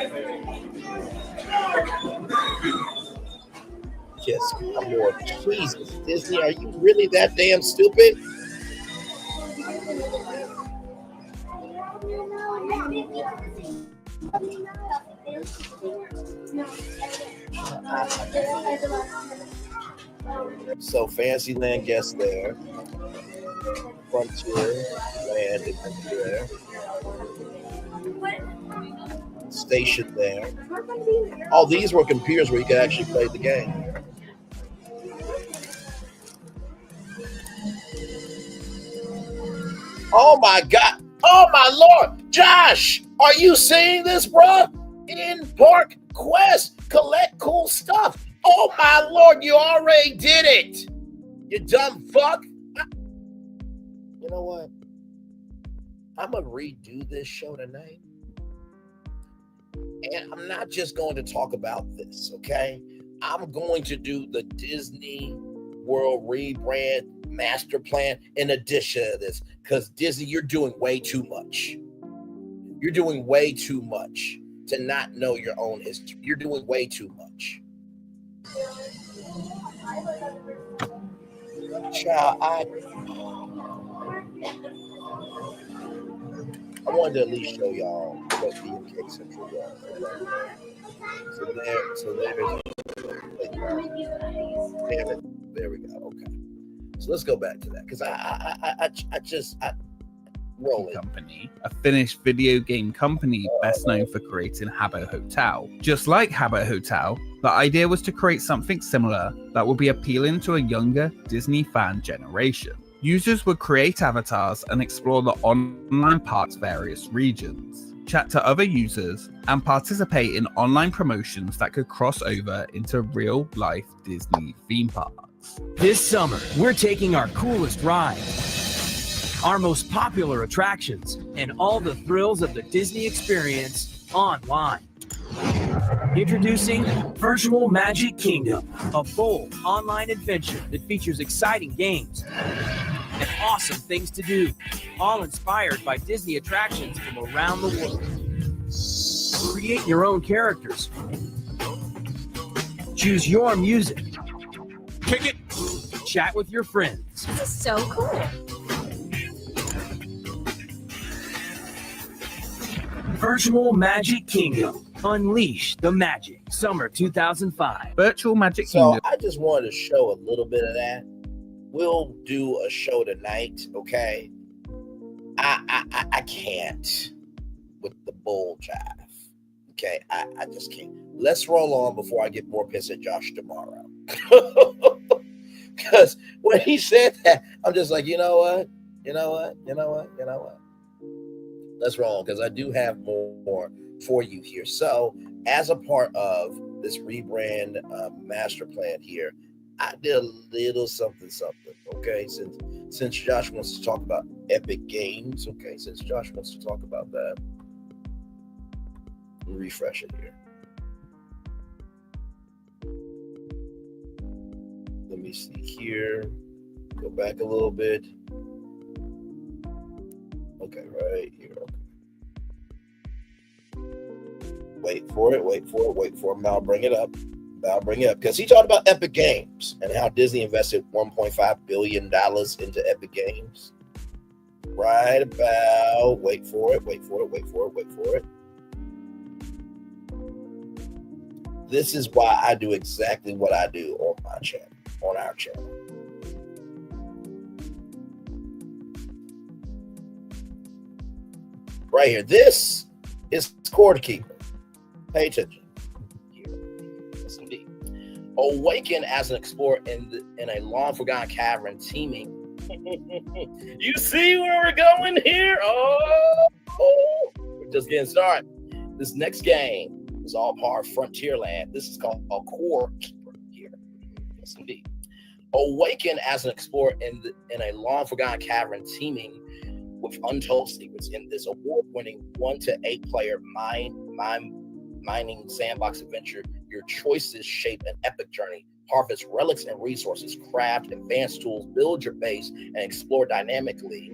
Just come on. Jesus, Disney, are you really that damn stupid? So Fantasyland guests there. Frontierland is there. Station there. All these were computers where you could actually play the game. Oh my God. Oh my Lord. Josh, are you seeing this, bro? In Park Quest, collect cool stuff. Oh my Lord, you already did it. You dumb fuck. You know what? I'm going to redo this show tonight. And I'm not just going to talk about this, okay? I'm going to do the Disney World rebrand master plan in addition to this. Because Disney, you're doing way too much. You're doing way too much to not know your own history. You're doing way too much. Child, I wanted to at least show y'all what VMK Central was. There we go. Okay. So let's go back to that because I roll it. Company, a Finnish video game company best known for creating Habbo Hotel. Just like Habbo Hotel, the idea was to create something similar that would be appealing to a younger Disney fan generation. Users would create avatars and explore the online park's various regions, chat to other users, and participate in online promotions that could cross over into real-life Disney theme parks. This summer, we're taking our coolest rides, our most popular attractions, and all the thrills of the Disney experience online. Introducing Virtual Magic Kingdom, a bold online adventure that features exciting games and awesome things to do, all inspired by Disney attractions from around the world. Create your own characters, Choose your music. Kick it. Chat with your friends. This is so cool. Virtual Magic Kingdom. Unleash the magic. Summer 2005. Virtual Magic So Kingdom. I just wanted to show a little bit of that. We'll do a show tonight, okay? I can't with the bull jive. Okay, I just can't. Let's roll on before I get more pissed at Josh tomorrow. Because when he said that, I'm just like, you know what? Let's roll on, because I do have more for you here. So, as a part of this rebrand master plan here, I did a little something, okay? Since Josh wants to talk about Epic Games, okay? Since Josh wants to talk about that, let me refresh it here. Let me see here. Go back a little bit. Okay, right here. Wait for it. I'll bring it up. Because he talked about Epic Games and how Disney invested $1.5 billion into Epic Games. Right about, wait for it. This is why I do exactly what I do on my channel, on our channel. Right here. This is Cord Keeper. Pay attention. Listen to me. Awaken as an explorer in a long forgotten cavern teeming. You see where we're going here? Oh, we're just getting started. This next game is all part of Frontierland. This is called a Core Keeper here. Yes, indeed. Awaken as an explorer in a long forgotten cavern teeming with untold secrets in this award-winning 1 to 8 player mining sandbox adventure. Your choices shape an epic journey. Harvest relics and resources, craft advanced tools, build your base, and explore a dynamically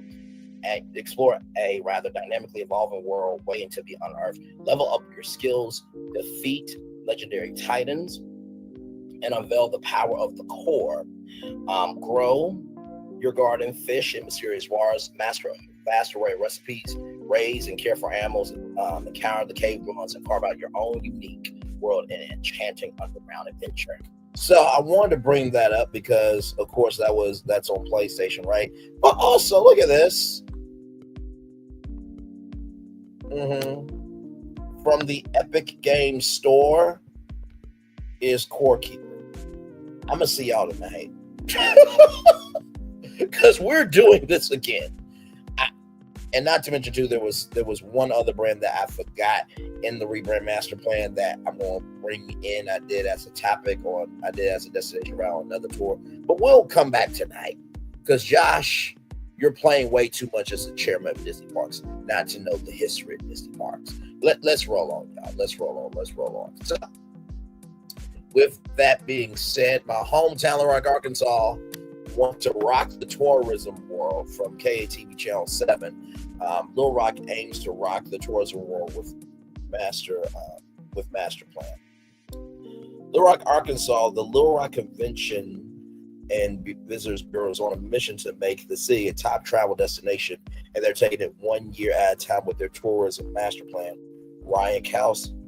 evolving world waiting to be unearthed. Level up your skills, defeat legendary titans, and unveil the power of the core. Grow your garden, fish in mysterious waters, master a vast array of recipes, raise and care for animals, encounter the cave ruins, and carve out your own unique world in an enchanting underground adventure. So I wanted to bring that up because, of course, that's on PlayStation, right? But also, look at this. From the Epic Games Store is Core Keeper. I'm gonna see y'all tonight because we're doing this again. And not to mention too, there was one other brand that I forgot in the rebrand master plan that I'm going to bring in. I did as a topic I did as a destination route on another tour. But we'll come back tonight because Josh, you're playing way too much as the chairman of Disney Parks, not to know the history of Disney Parks. Let's roll on, y'all. Let's roll on. So, with that being said, my hometown, Little Rock, Arkansas, want to rock the tourism world from KATV Channel 7. Little Rock aims to rock the tourism world with master plan. Little Rock, Arkansas, the Little Rock Convention and Visitors Bureau is on a mission to make the city a top travel destination, and they're taking it 1 year at a time with their tourism master plan. Ryan Carlson,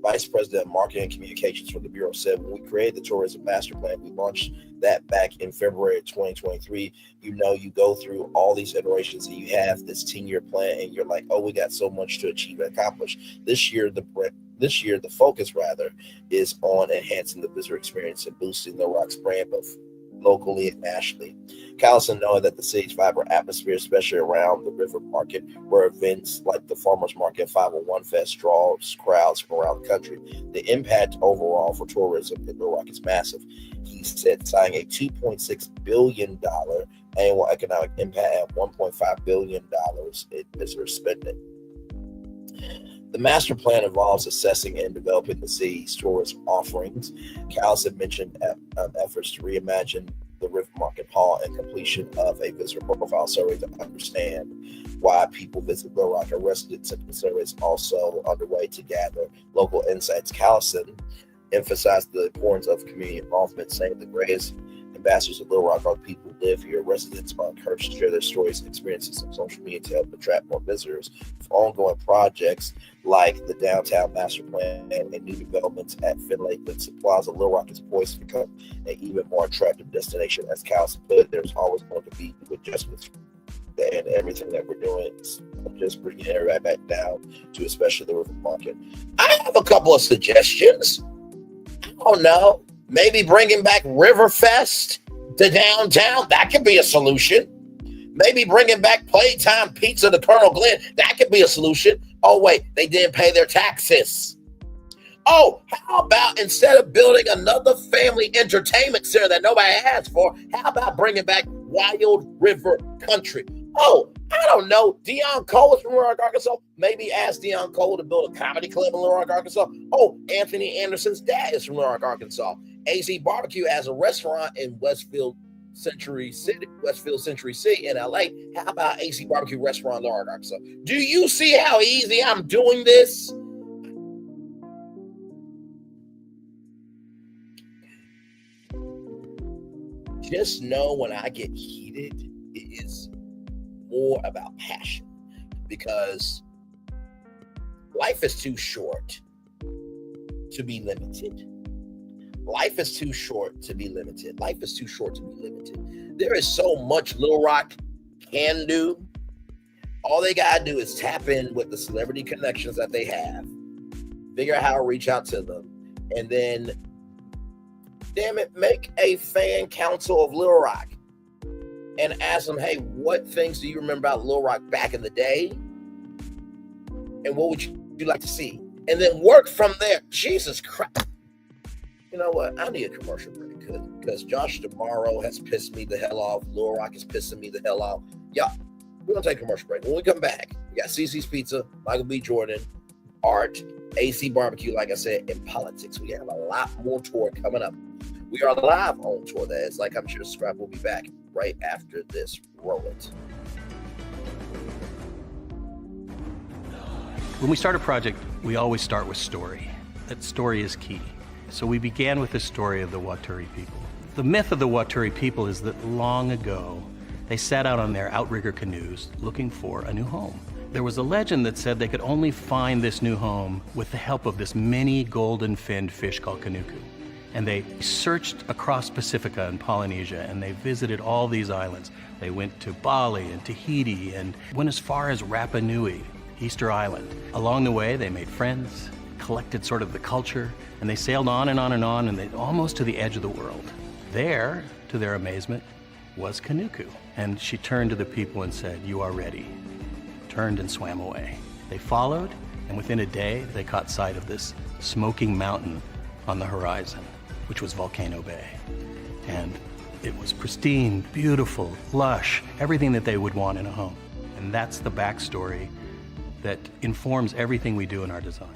Vice President of Marketing and Communications for the Bureau, said, when we created the tourism master plan, we launched that back in February of 2023. You go through all these iterations and you have this 10-year plan and you're like, oh, we got so much to achieve and accomplish. This year, the focus rather is on enhancing the visitor experience and boosting the Rock's brand both locally and nationally. Callison knowing that the city's vibrant atmosphere, especially around the river market, where events like the Farmers Market 501 Fest draws crowds from around the country, the impact overall for tourism in Little Rock is massive. He said signing a $2.6 billion annual economic impact at $1.5 billion in visitor spending. The master plan involves assessing and developing the city's tourism offerings. Callison mentioned efforts to reimagine the River Market Hall and completion of a visitor profile survey to understand why people visit Little Rock. A resident survey is also underway to gather local insights. Callison emphasized the importance of community involvement, saying the greatest ambassadors of Little Rock are the people who live here. Residents are encouraged to share their stories and experiences on social media to help attract more visitors. For ongoing projects like the Downtown Master Plan and new developments at Finlay Plaza, Little Rock is poised to become an even more attractive destination. As Kyle put, there's always going to be adjustments, and everything that we're doing is just bringing it right back down to especially the river market. I have a couple of suggestions. I don't know. Maybe bringing back Riverfest to downtown. That could be a solution. Maybe bringing back Playtime Pizza to Colonel Glenn. That could be a solution. Oh, wait, they didn't pay their taxes. Oh, how about instead of building another family entertainment center that nobody asked for, how about bringing back Wild River Country? Oh, I don't know. Deion Cole is from Little Rock, Arkansas. Maybe ask Deion Cole to build a comedy club in Little Rock, Arkansas. Oh, Anthony Anderson's dad is from Little Rock, Arkansas. AZ Barbecue has a restaurant in Westfield Century City in LA. How about AC Barbecue Restaurant in Little Rock, Arkansas? Do you see how easy I'm doing this? Just know when I get heated, it is more about passion, because life is too short to be limited. Life is too short to be limited. Life is too short to be limited. There is so much Little Rock can do. All they got to do is tap in with the celebrity connections that they have, figure out how to reach out to them, and then, damn it, make a fan council of Little Rock and ask them, hey, what things do you remember about Little Rock back in the day? And what would you like to see? And then work from there. Jesus Christ. You know what? I need a commercial break because Josh tomorrow has pissed me the hell off. Little Rock is pissing me the hell off. Yeah, we're going to take a commercial break. When we come back, we got Cici's Pizza, Michael B. Jordan, art, AC Barbecue, like I said, and politics. We have a lot more tour coming up. We are live on tour. That is like I'm sure subscribe. We'll be back right after this. Roll it. When we start a project, we always start with story. That story is key. So we began with the story of the Waturi people. The myth of the Waturi people is that long ago, they set out on their outrigger canoes looking for a new home. There was a legend that said they could only find this new home with the help of this mini golden-finned fish called kanuku. And they searched across Pacifica and Polynesia, and they visited all these islands. They went to Bali and Tahiti and went as far as Rapa Nui, Easter Island. Along the way, they made friends, collected sort of the culture, and they sailed on and on and on, and they almost to the edge of the world. There, to their amazement, was Kanuku. And she turned to the people and said, "You are ready." Turned and swam away. They followed, and within a day, they caught sight of this smoking mountain on the horizon, which was Volcano Bay. And it was pristine, beautiful, lush, everything that they would want in a home. And that's the backstory that informs everything we do in our design.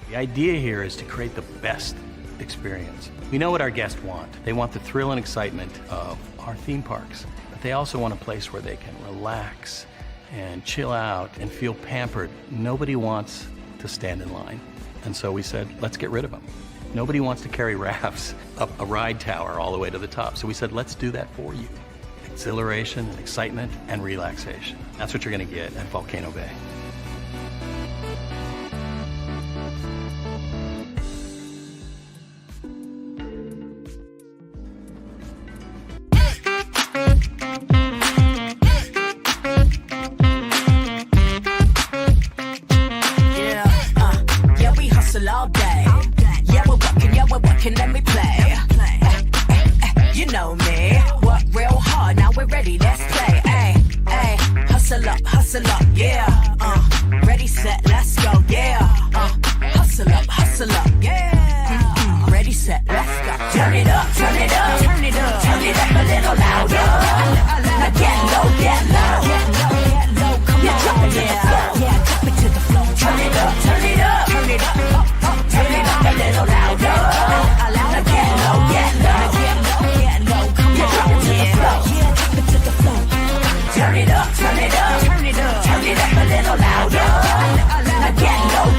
The idea here is to create the best experience. We know what our guests want. They want the thrill and excitement of our theme parks, but they also want a place where they can relax and chill out and feel pampered. Nobody wants to stand in line. And so we said, let's get rid of them. Nobody wants to carry rafts up a ride tower all the way to the top. So we said, let's do that for you. Exhilaration and excitement and relaxation. That's what you're gonna get at Volcano Bay. All day. Yeah, we're working, let me play. You know me, work real hard, now we're ready, let's play. Ay, hustle up, yeah. Ready, set, let's go, yeah. Hustle up, yeah. Ready, set, let's go. Turn it up, turn it up, turn it up, turn it up a little louder. Now get low, get low, come on, drop it to the floor. Yeah, drop it to the floor. Turn it up, turn it up, turn it up. Turn it up a little louder. Now get low, come on, drop it to the floor. Yeah, drop it to the floor. Turn it up, turn it up, turn it up, turn it up a little louder. Now get low,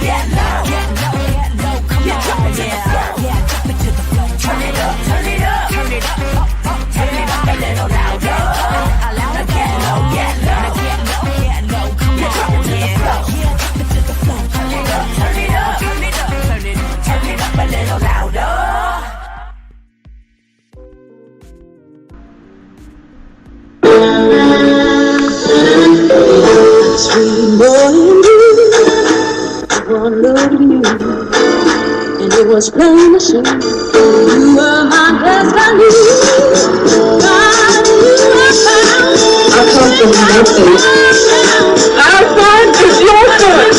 come on, drop it to the floor. Yeah, drop wanted you, and it was plain to see you were my destiny. God, you were found. I come from Memphis. Our son is your son.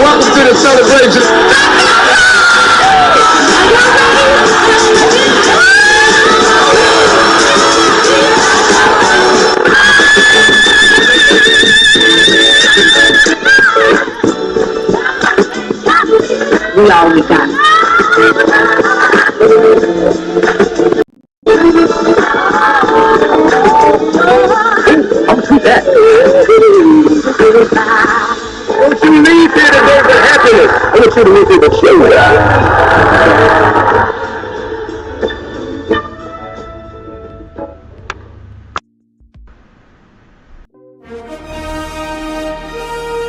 Welcome to the celebration. We all we got. I'll see that. Don't you leave here today with happiness. I want you to leave here with joy.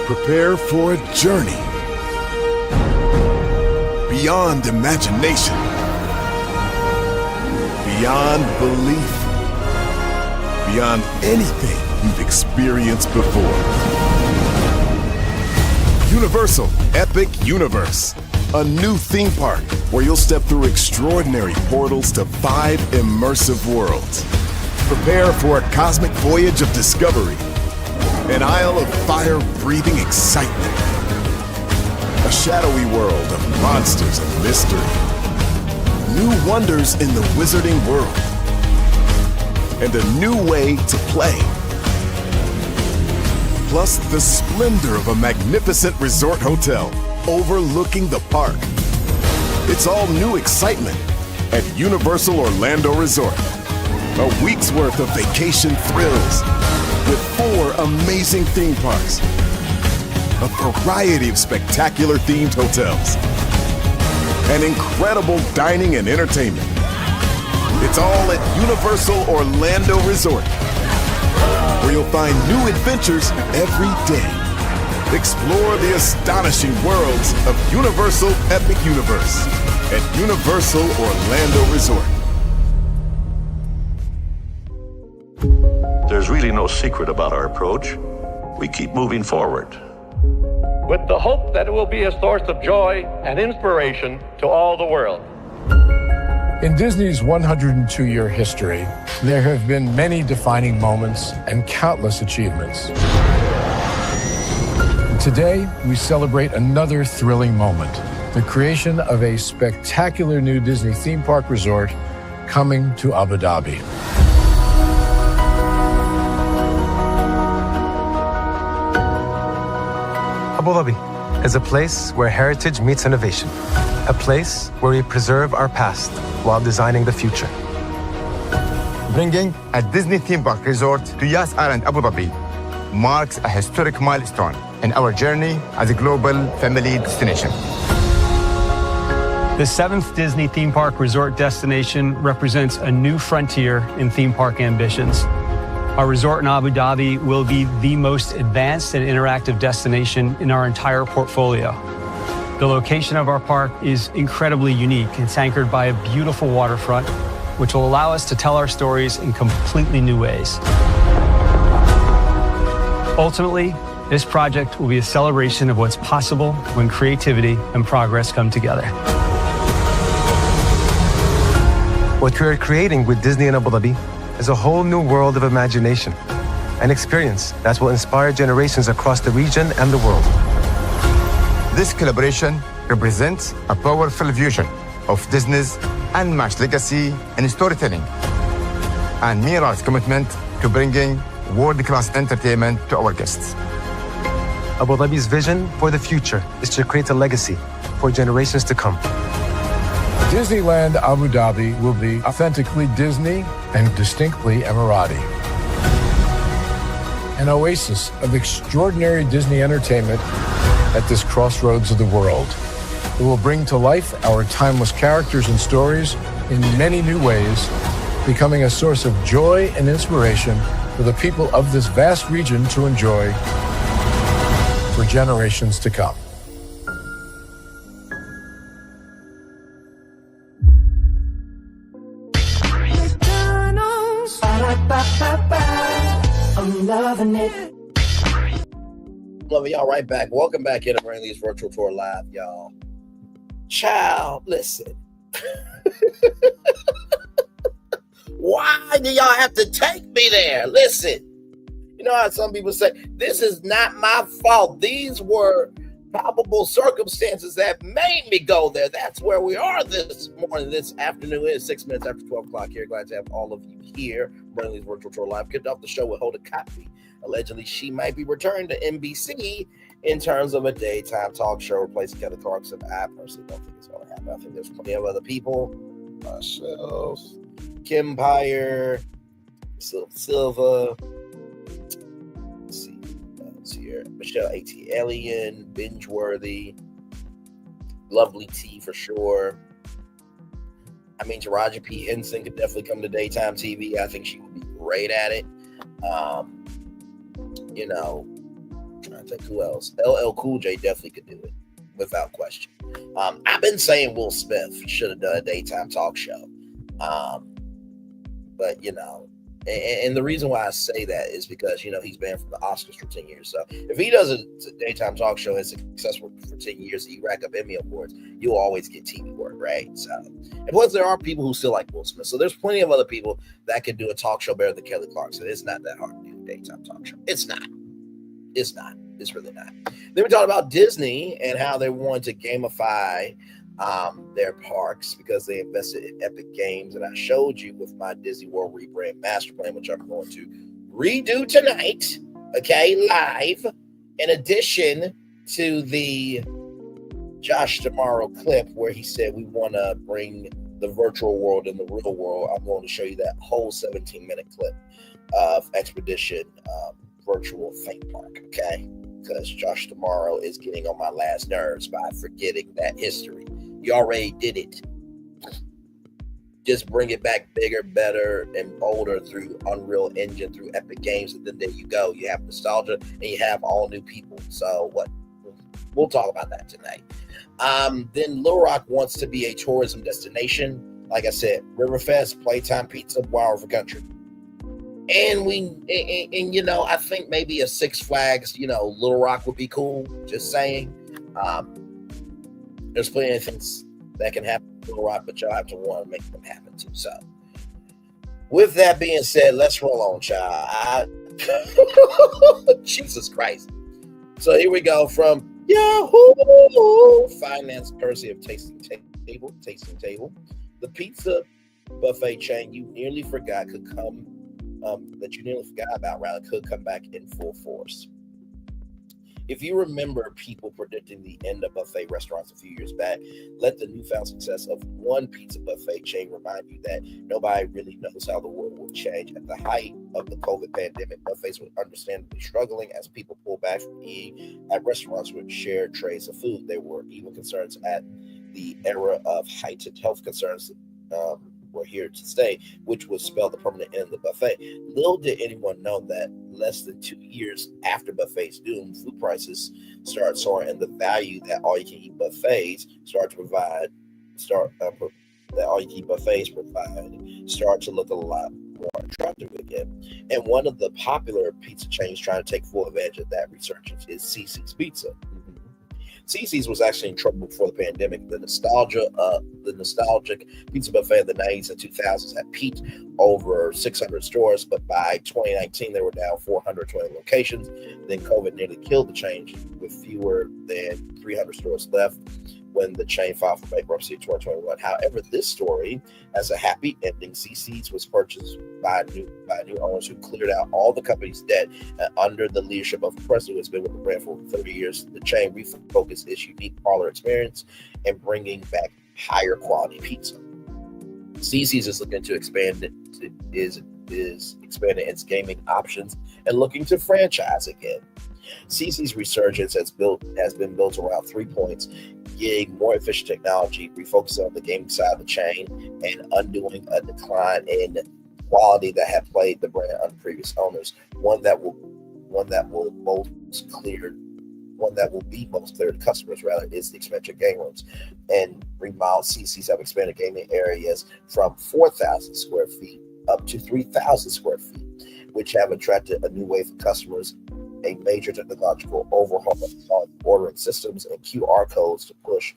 Prepare for a journey beyond imagination, beyond belief, beyond anything you've experienced before. Universal Epic Universe, a new theme park where you'll step through extraordinary portals to 5 immersive worlds. Prepare for a cosmic voyage of discovery, an isle of fire-breathing excitement, a shadowy world of monsters and mystery, new wonders in the wizarding world, and a new way to play. Plus the splendor of a magnificent resort hotel overlooking the park. It's all new excitement at Universal Orlando Resort. A week's worth of vacation thrills with 4 amazing theme parks, a variety of spectacular themed hotels, and incredible dining and entertainment. It's all at Universal Orlando Resort, where you'll find new adventures every day. Explore the astonishing worlds of Universal Epic Universe at Universal Orlando Resort. There's really no secret about our approach. We keep moving forward. With the hope that it will be a source of joy and inspiration to all the world. In Disney's 102-year history, there have been many defining moments and countless achievements. Today, we celebrate another thrilling moment, the creation of a spectacular new Disney theme park resort coming to Abu Dhabi. Abu Dhabi is a place where heritage meets innovation, a place where we preserve our past while designing the future. Bringing a Disney theme park resort to Yas Island, Abu Dhabi marks a historic milestone in our journey as a global family destination. The 7th Disney theme park resort destination represents a new frontier in theme park ambitions. Our resort in Abu Dhabi will be the most advanced and interactive destination in our entire portfolio. The location of our park is incredibly unique. It's anchored by a beautiful waterfront, which will allow us to tell our stories in completely new ways. Ultimately, this project will be a celebration of what's possible when creativity and progress come together. What we are creating with Disney in Abu Dhabi is a whole new world of imagination, an experience that will inspire generations across the region and the world. This collaboration represents a powerful fusion of Disney's unmatched legacy in storytelling and Mira's commitment to bringing world-class entertainment to our guests. Abu Dhabi's vision for the future is to create a legacy for generations to come. Disneyland Abu Dhabi will be authentically Disney and distinctly Emirati. An oasis of extraordinary Disney entertainment at this crossroads of the world. It will bring to life our timeless characters and stories in many new ways, becoming a source of joy and inspiration for the people of this vast region to enjoy for generations to come. I'm loving it. Loving y'all right back. Welcome back into Brainley's Virtual Tour Live, y'all. Child, listen. Why do y'all have to take me there? Listen. You know how some people say, this is not my fault. These were probable circumstances that made me go there. That's where we are this morning, this afternoon. It is 6 minutes after 12 o'clock here. Glad to have all of you here. Brainley's Virtual Tour Live. Kicked off the show with Hota Kotb. Allegedly, she might be returning to NBC in terms of a daytime talk show replacing Kelly Clarkson. I personally don't think it's going to happen. I think there's plenty of other people. Myself, Kimpire, Silva. Let's see. Here. Michelle A.T. Alien, Binge-worthy, Lovely T for sure. I mean, Taraji P. Henson could definitely come to daytime TV. I think she would be great at it. You know, I'm trying to think who else. LL Cool J definitely could do it, without question. I've been saying Will Smith should have done a daytime talk show. But, you know, and the reason why I say that is because, you know, he's banned from the Oscars for 10 years. So if he does a daytime talk show and is successful for 10 years, you rack up Emmy Awards, you'll always get TV work, right? So, and plus there are people who still like Will Smith. So there's plenty of other people that can do a talk show better than Kelly Clarkson. It's not that hard to do a daytime talk show. It's not. It's really not. Then we talked about Disney and how they wanted to gamify their parks because they invested in Epic Games, and I showed you with my Disney World rebrand master plan, which I'm going to redo tonight, okay, live, in addition to the Josh Tomorrow clip where he said we want to bring the virtual world in the real world. I'm going to show you that whole 17-minute clip of Expedition virtual theme park, okay, because Josh Tomorrow is getting on my last nerves by forgetting that history. You already did it. Just bring it back bigger, better, and bolder through Unreal Engine, through Epic Games, and then there you go. You have nostalgia, and you have all new people. So what? We'll talk about that tonight. Then Little Rock wants to be a tourism destination. Like I said, Riverfest, Playtime Pizza, Wild River Country. And you know, I think maybe a Six Flags, you know, Little Rock would be cool. Just saying. There's plenty of things that can happen in Little Rock, but y'all have to want to make them happen too. So, with that being said, let's roll on, child. Jesus Christ. So here we go from Yahoo Finance, courtesy of Tasting Table. The pizza buffet chain you nearly forgot could come, could come back in full force. If you remember people predicting the end of buffet restaurants a few years back, let the newfound success of one pizza buffet chain remind you that nobody really knows how the world will change. At the height of the COVID pandemic, buffets were understandably struggling as people pulled back from eating at restaurants with shared trays of food. There were even concerns at the era of heightened health concerns were here to stay, which would spell the permanent end of the buffet. Little did anyone know that less than 2 years after buffets doom, food prices started soaring, and the value that all-you-can-eat buffets start to look a lot more attractive again. And one of the popular pizza chains trying to take full advantage of that resurgence is Cici's Pizza. Cici's was actually in trouble before the pandemic. The nostalgic pizza buffet of the 90s and 2000s had peaked over 600 stores, but by 2019 they were down 420 locations. Then COVID nearly killed the chain with fewer than 300 stores left when the chain filed for bankruptcy in 2021. However, this story has a happy ending. Cici's was purchased by new owners who cleared out all the company's debt. Under the leadership of the president who has been with the brand for 30 years, the chain refocused its unique parlor experience and bringing back higher quality pizza. Cici's is looking to expand expanding its gaming options and looking to franchise again. Cici's resurgence has been built around 3 points: getting more efficient technology, refocusing on the gaming side of the chain, and undoing a decline in quality that had plagued the brand under previous owners. One that will be most clear to customers is the expansion of game rooms. And remodeled Cici's have expanded gaming areas from 4,000 square feet up to 3,000 square feet, which have attracted a new wave of customers a major technological overhaul on ordering systems and QR codes to push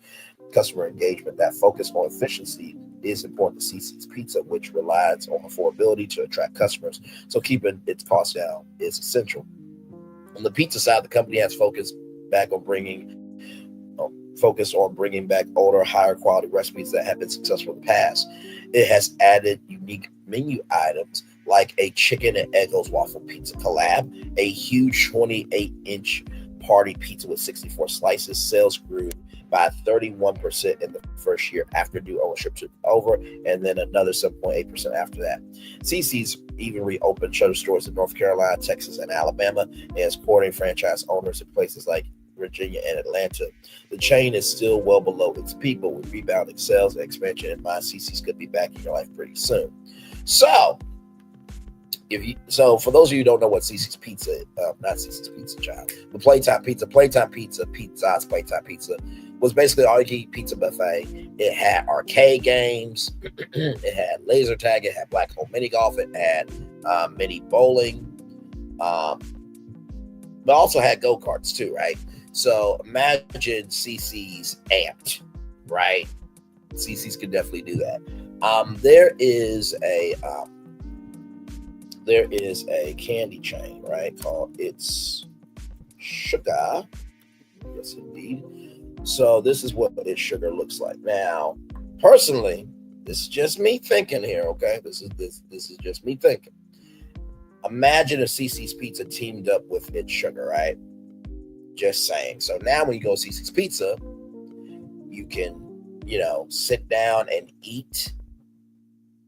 customer engagement. That focus on efficiency is important to Cici's Pizza, which relies on affordability to attract customers. So keeping its costs down is essential. On the pizza side, the company has focused on bringing back older, higher quality recipes that have been successful in the past. It has added unique menu items like a chicken and Eggos waffle pizza collab, a huge 28-inch party pizza with 64 slices. Sales grew by 31% in the first year after new ownership took over, and then another 7.8% after that. Cici's even reopened shutter stores in North Carolina, Texas, and Alabama, and is courting franchise owners in places like Virginia and Atlanta. The chain is still well below its peak, but with rebounding sales and expansion in mind, Cici's could be back in your life pretty soon. So, for those of you who don't know what Cici's Pizza, not Cici's Pizza, child, but Playtime Pizza's Playtime Pizza was basically all you can eat pizza buffet. It had arcade games, it had laser tag, it had black hole mini golf, it had mini bowling, but also had go-karts too, right? So imagine Cici's amped, right? Cici's could definitely do that. There is a candy chain, right, called It's Sugar. Yes, indeed. So this is what It's Sugar looks like. Now, personally, this is just me thinking here, okay? This is just me thinking. Imagine if Cici's Pizza teamed up with It's Sugar, right? Just saying. So now when you go to Cici's Pizza, you can, sit down and eat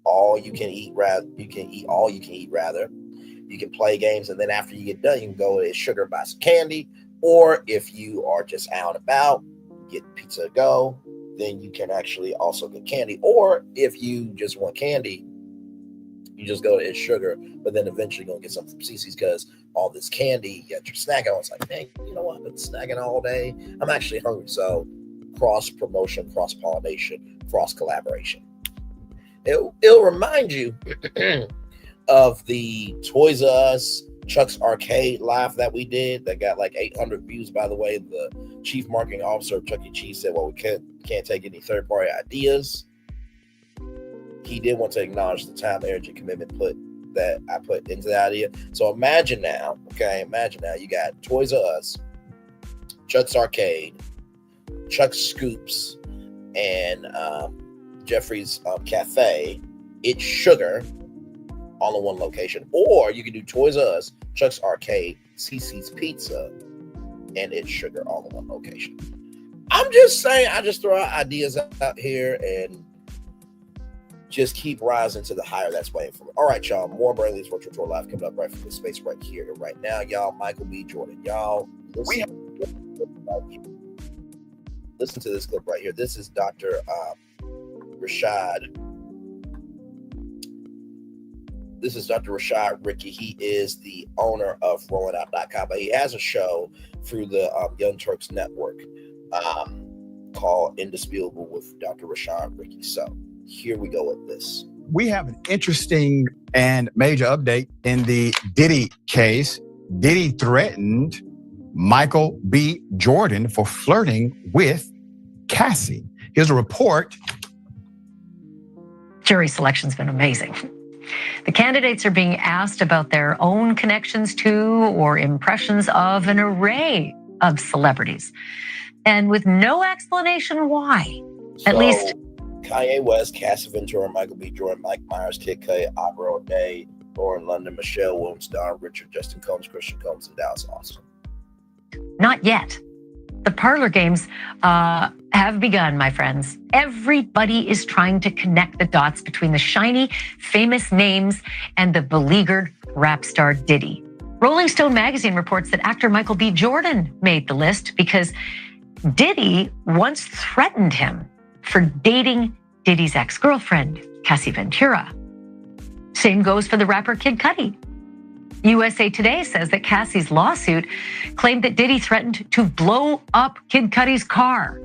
all you can eat rather. You can eat all you can eat rather. You can play games, and then after you get done, you can go to It's Sugar, buy some candy. Or if you are just out and about, get pizza to go, then you can actually also get candy. Or if you just want candy, you just go to It's Sugar, but then eventually go get something from Cici's because all this candy, you got your snack on. It's like, dang, you know what? I've been snacking all day. I'm actually hungry. So cross promotion, cross pollination, cross collaboration. It'll remind you of the Toys R Us Chuck's Arcade live that we did that got like 800 views, by the way. The chief marketing officer of Chuck E. Cheese said, well, we can't take any third-party ideas. He did want to acknowledge the time, energy, commitment that I put into the idea. So imagine now, you got Toys R Us, Chuck's Arcade, Chuck's Scoops, and Jeffrey's Cafe, It's Sugar, all in one location. Or you can do Toys R Us, Chuck's Arcade, Cici's Pizza, and It's Sugar all in one location. I'm just saying, I just throw out ideas out here and just keep rising to the higher that's waiting for me. All right, y'all. More Brainley's Virtual Tour Live coming up right from this space right here and right now. Y'all, Michael B. Jordan. Y'all, listen to this clip right here. This is Dr. Rashad. This is Dr. Rashad Ricky. He is the owner of RollingOut.com, but he has a show through the Young Turks Network called Indisputable with Dr. Rashad Ricky. So here we go with this. We have an interesting and major update in the Diddy case. Diddy threatened Michael B. Jordan for flirting with Cassie. Here's a report. Jury selection's been amazing. The candidates are being asked about their own connections to or impressions of an array of celebrities, and with no explanation why. At least Kanye West, Cassie Ventura, Michael B. Jordan, Mike Myers, Kid K, Abra O'Day, Lauren London, Michelle Williams, Don Richard, Justin Combs, Christian Combs, and Dallas Austin. not yet. The parlor games have begun, my friends. Everybody is trying to connect the dots between the shiny, famous names and the beleaguered rap star Diddy. Rolling Stone magazine reports that actor Michael B. Jordan made the list because Diddy once threatened him for dating Diddy's ex-girlfriend, Cassie Ventura. Same goes for the rapper Kid Cudi. USA Today says that Cassie's lawsuit claimed that Diddy threatened to blow up Kid Cudi's car.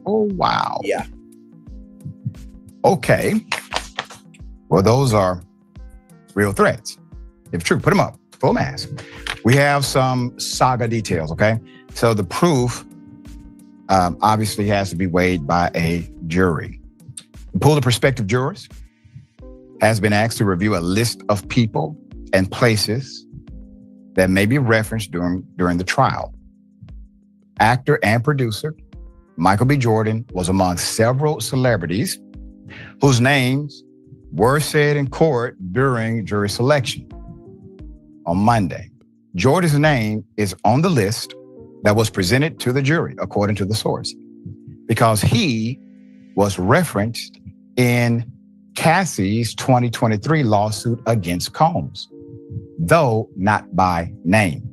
Oh, wow. Yeah. Okay. Well, those are real threats. If true, put them up. full mask. We have some saga details, okay? So the proof obviously has to be weighed by a jury. The pool of prospective jurors has been asked to review a list of people and places that may be referenced during the trial. Actor and producer Michael B. Jordan was among several celebrities whose names were said in court during jury selection on Monday. Jordan's name is on the list that was presented to the jury, according to the source, because he was referenced in Cassie's 2023 lawsuit against Combs, though not by name.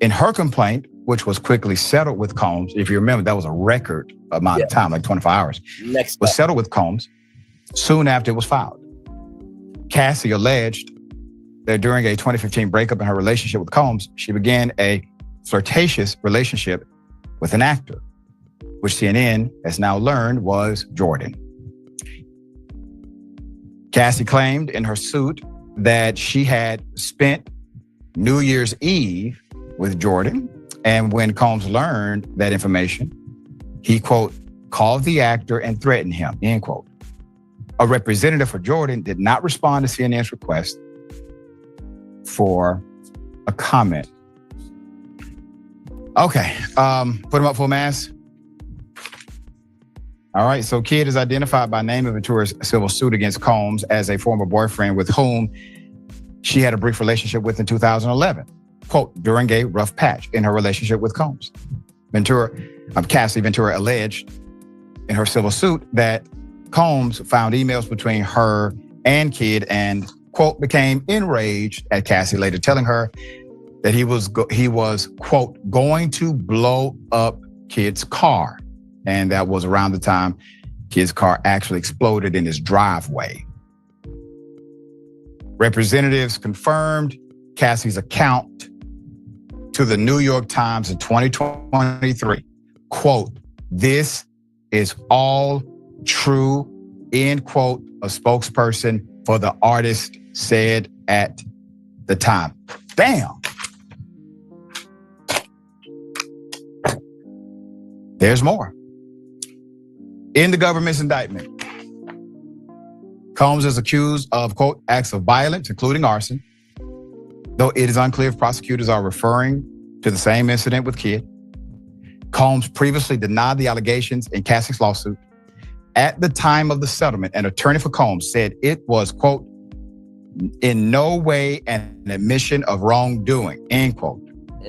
In her complaint, which was quickly settled with Combs, if you remember, that was a record amount of time, like 24 hours, was settled with Combs soon after it was filed. Cassie alleged that during a 2015 breakup in her relationship with Combs, she began a flirtatious relationship with an actor, which CNN has now learned was Jordan. Cassie claimed in her suit that she had spent New Year's Eve with Jordan, and when Combs learned that information, he, quote, called the actor and threatened him, end quote. A representative for Jordan did not respond to CNN's request for a comment. Okay, put him up full mask. All right, so Kid is identified by name in Ventura's civil suit against Combs as a former boyfriend with whom she had a brief relationship with in 2011, quote, during a rough patch in her relationship with Combs. Cassie Ventura alleged in her civil suit that Combs found emails between her and Kid and, quote, became enraged at Cassie, later telling her that he was, quote, going to blow up Kid's car. And that was around the time Kid's car actually exploded in his driveway. Representatives confirmed Cassie's account to the New York Times in 2023. Quote, this is all true, end quote, a spokesperson for the artist said at the time. Bam! There's more. In the government's indictment, Combs is accused of, quote, acts of violence, including arson, though it is unclear if prosecutors are referring to the same incident with Kid. Combs previously denied the allegations in Cassie's lawsuit. At the time of the settlement, an attorney for Combs said it was, quote, in no way an admission of wrongdoing, end quote.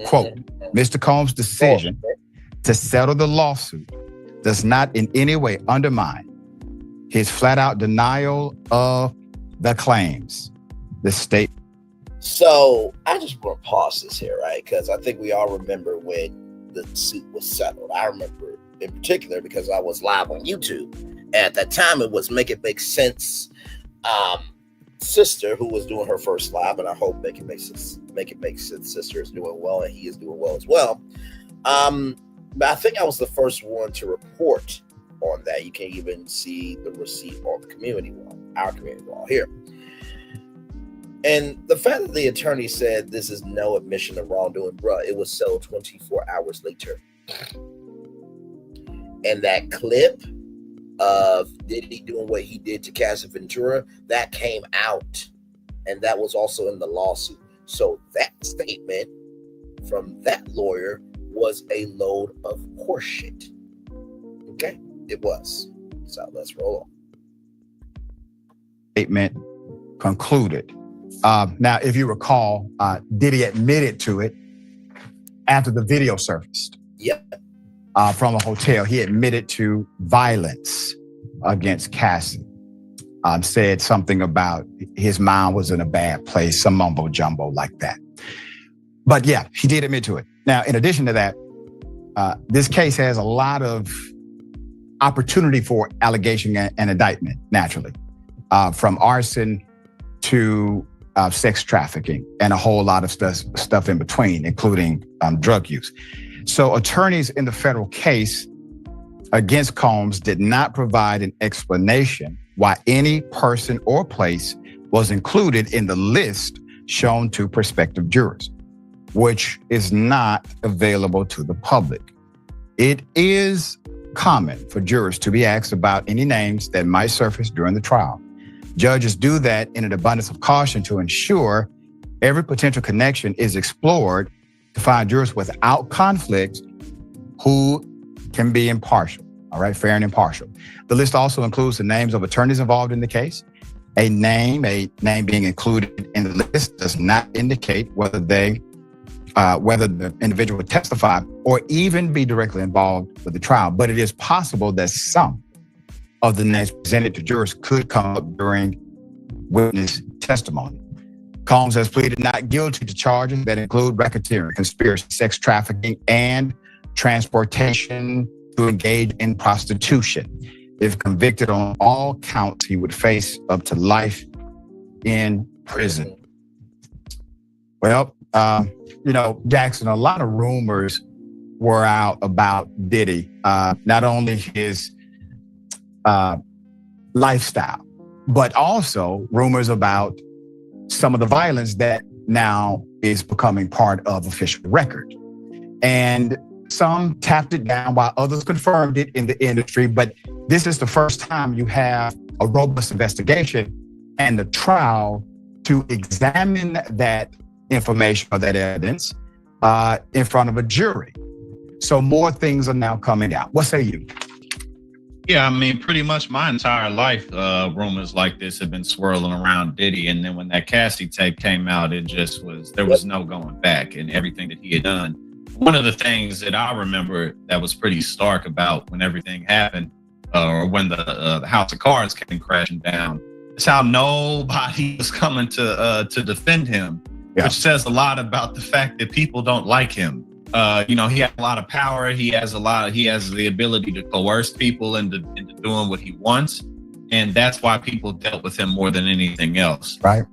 Quote, Mr. Combs' decision to settle the lawsuit does not in any way undermine his flat-out denial of the claims. The state. So I just want to pause this here, right? Because I think we all remember when the suit was settled. I remember in particular because I was live on YouTube. And at that time, it was Make It Make Sense sister who was doing her first live, and I hope Make It Make Sense sister is doing well, and he is doing well as well. But I think I was the first one to report on that. You can even see the receipt on the community wall, our community wall here. And the fact that the attorney said this is no admission of wrongdoing, bruh, it was settled 24 hours later. And that clip of Diddy doing what he did to Cassie Ventura, that came out. And that was also in the lawsuit. So that statement from that lawyer was a load of horseshit. Okay, it was. So let's roll on. Statement concluded. Now, if you recall, Diddy admitted to it after the video surfaced. Yep. From a hotel. He admitted to violence against Cassie. Said something about his mind was in a bad place, some mumbo jumbo like that. But yeah, he did admit to it. Now, in addition to that, this case has a lot of opportunity for allegation and indictment, naturally, from arson to sex trafficking and a whole lot of stuff in between, including drug use. So attorneys in the federal case against Combs did not provide an explanation why any person or place was included in the list shown to prospective jurors, which is not available to the public. It is common for jurors to be asked about any names that might surface during the trial. Judges do that in an abundance of caution to ensure every potential connection is explored to find jurors without conflict who can be impartial, all right, fair and impartial. The list also includes the names of attorneys involved in the case. A name being included in the list does not indicate whether the individual would testify or even be directly involved with the trial, but it is possible that some of the names presented to jurors could come up during witness testimony. Combs has pleaded not guilty to charges that include racketeering, conspiracy, sex trafficking, and transportation to engage in prostitution. If convicted on all counts, he would face up to life in prison. Well, Jackson, a lot of rumors were out about Diddy, not only his lifestyle, but also rumors about some of the violence that now is becoming part of official record. And some tapped it down while others confirmed it in the industry. But this is the first time you have a robust investigation and a trial to examine that information or that evidence in front of a jury. So more things are now coming out. What say you? Yeah, I mean, pretty much my entire life, rumors like this have been swirling around Diddy. And then when that Cassie tape came out, there was no going back and everything that he had done. One of the things that I remember that was pretty stark about when everything happened, or when the House of Cards came crashing down, is how nobody was coming to defend him, which says a lot about the fact that people don't like him. He has a lot of power. He has the ability to coerce people into doing what he wants. And that's why people dealt with him more than anything else. Right.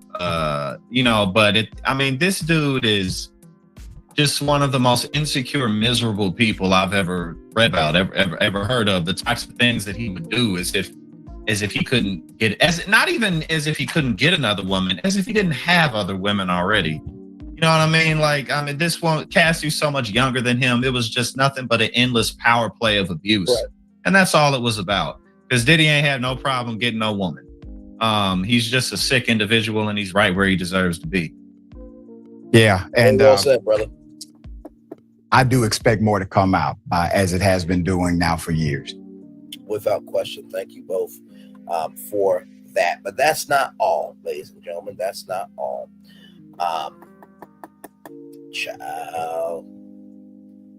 This dude is just one of the most insecure, miserable people I've ever read about, ever heard of. The types of things that he would do as if he couldn't get, not even as if he couldn't get another woman, as if he didn't have other women already. You know what I mean? This one, Cassie's so much younger than him. It was just nothing but an endless power play of abuse. Right. And that's all it was about. Because Diddy ain't had no problem getting no woman. He's just a sick individual and he's right where he deserves to be. Yeah. And well said, brother. I do expect more to come out as it has been doing now for years. Without question. Thank you both for that. But that's not all, ladies and gentlemen. That's not all.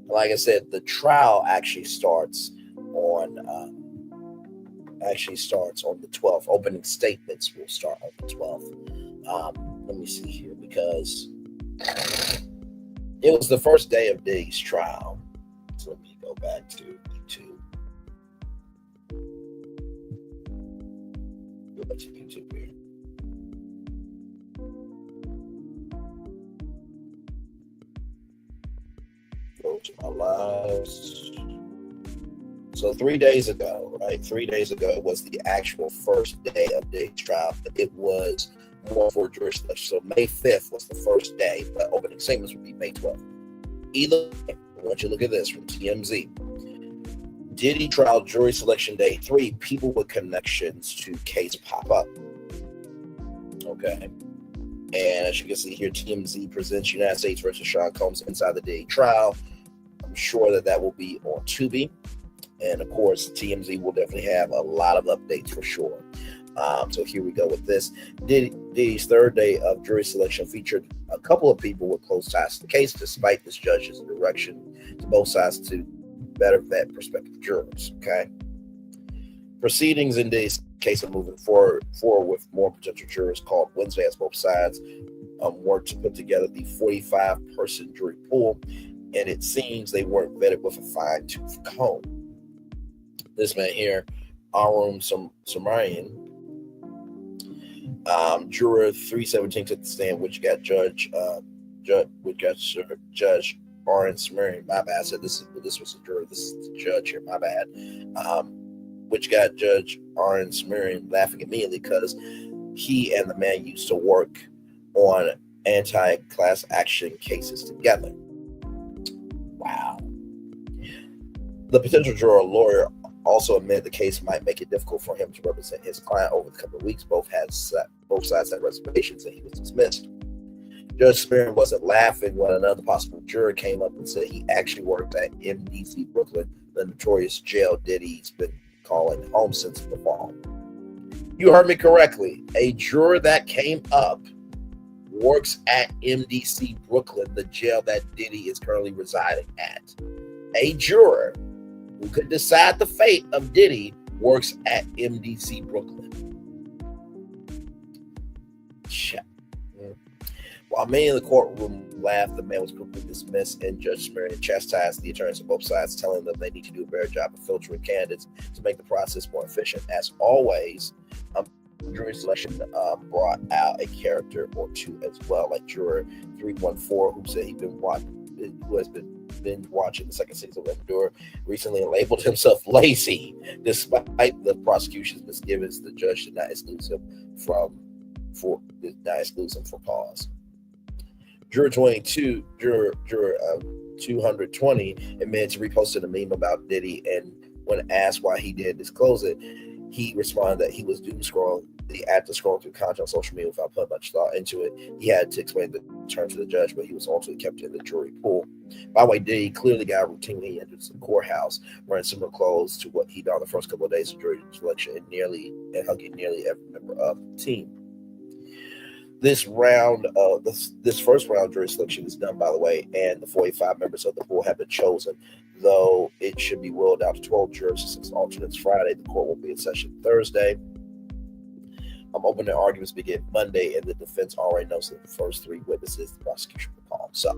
Like I said, the trial actually starts on the 12th. Opening statements will start on the 12th. Let me see here, because it was the first day of Diddy's trial. So let me go back to YouTube. Go back to YouTube here. Go to my lives. So 3 days ago, right? 3 days ago was the actual first day of Diddy's trial. It was more for jury selection. So May 5th was the first day, but opening statements would be May 12th. Either way, I want you to look at this from TMZ. Diddy trial jury selection day 3, people with connections to case pop up. Okay. And as you can see here, TMZ presents United States versus Sean Combs inside the Diddy trial. I'm sure that will be on Tubi. And of course, TMZ will definitely have a lot of updates for sure. So here we go with this. Diddy's third day of jury selection featured a couple of people with close ties to the case, despite this judge's direction to both sides to better vet prospective jurors. Okay. Proceedings in Diddy's case are moving forward with more potential jurors called Wednesday as both sides work to put together the 45-person jury pool, and it seems they weren't vetted with a fine-tooth comb. This man here, Arum Samarian, juror 317 took the stand, which got Judge Aaron Samarian. My bad. I said this was a juror. This is the judge here. My bad. Which got Judge Aaron Samarian laughing immediately because he and the man used to work on anti-class action cases together. Wow. The potential juror lawyer also admitted the case might make it difficult for him to represent his client over the couple of weeks. Both sides had reservations, and he was dismissed. Judge Spearman wasn't laughing when another possible juror came up and said he actually worked at MDC Brooklyn, the notorious jail Diddy's been calling home since the fall. You heard me correctly. A juror that came up works at MDC Brooklyn, the jail that Diddy is currently residing at. A juror who could decide the fate of Diddy works at MDC Brooklyn. While many in the courtroom laughed, the man was quickly dismissed, and Judge Spearman chastised the attorneys on both sides, telling them they need to do a better job of filtering candidates to make the process more efficient. As always, jury selection brought out a character or two as well, like juror 314, who said who has been watching the second season of Endure recently and labeled himself lazy. Despite the prosecution's misgivings, the judge did not exclude him for cause. Juror 220 admitted to reposting a meme about Diddy, and when asked why he did disclose it, he responded that he was doom scrolling. After scrolling through content on social media without putting much thought into it, he had to explain the term to the judge, but he was ultimately kept in the jury pool. By the way, Diddy clearly got a routine when he entered the courthouse, wearing similar clothes to what he did on the first couple of days of jury selection and hugging nearly every member of the team. This first round jury selection is done, by the way, and the 45 members of the pool have been chosen, though it should be willed out to 12 jurors since alternates Friday. The court will be in session Thursday. Opening arguments begin Monday, and the defense already knows the first three witnesses the prosecution will call. So,